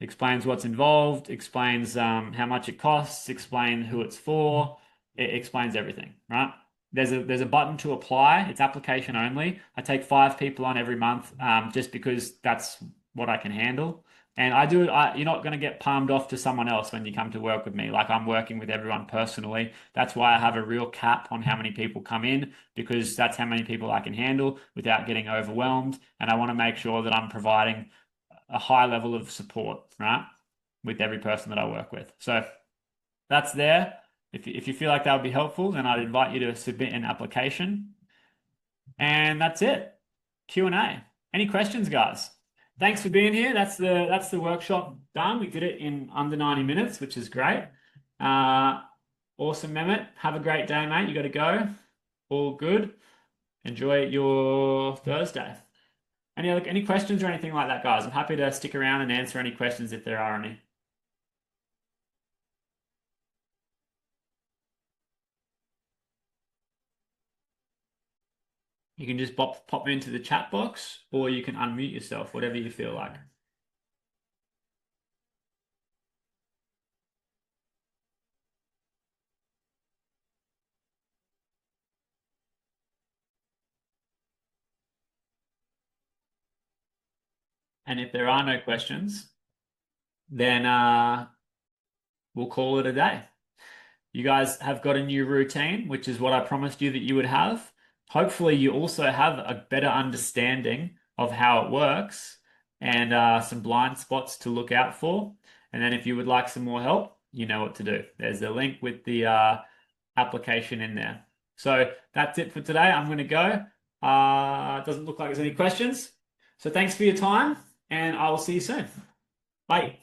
Explains what's involved, explains how much it costs, explain who it's for. It explains everything, right? there's a button to apply. It's application only. I take 5 people on every month, just because that's what I can handle. And you're not going to get palmed off to someone else when you come to work with me. Like, I'm working with everyone personally. That's why I have a real cap on how many people come in, because that's how many people I can handle without getting overwhelmed. And I want to make sure that I'm providing a high level of support, right, with every person that I work with. So that's there. If you feel like that would be helpful, then I'd invite you to submit an application. And that's it. Q&A. Any questions, guys? Thanks for being here. That's the workshop done. We did it in under 90 minutes, which is great. Awesome, Mehmet. Have a great day, mate. You got to go. All good. Enjoy your Thursday. Any questions or anything like that, guys? I'm happy to stick around and answer any questions if there are any. You can just pop into the chat box, or you can unmute yourself, whatever you feel like. And if there are no questions, then we'll call it a day. You guys have got a new routine, which is what I promised you that you would have. Hopefully, you also have a better understanding of how it works and some blind spots to look out for. And then if you would like some more help, you know what to do. There's a link with the application in there. So that's it for today. I'm going to go. It doesn't look like there's any questions. So thanks for your time, and I will see you soon. Bye.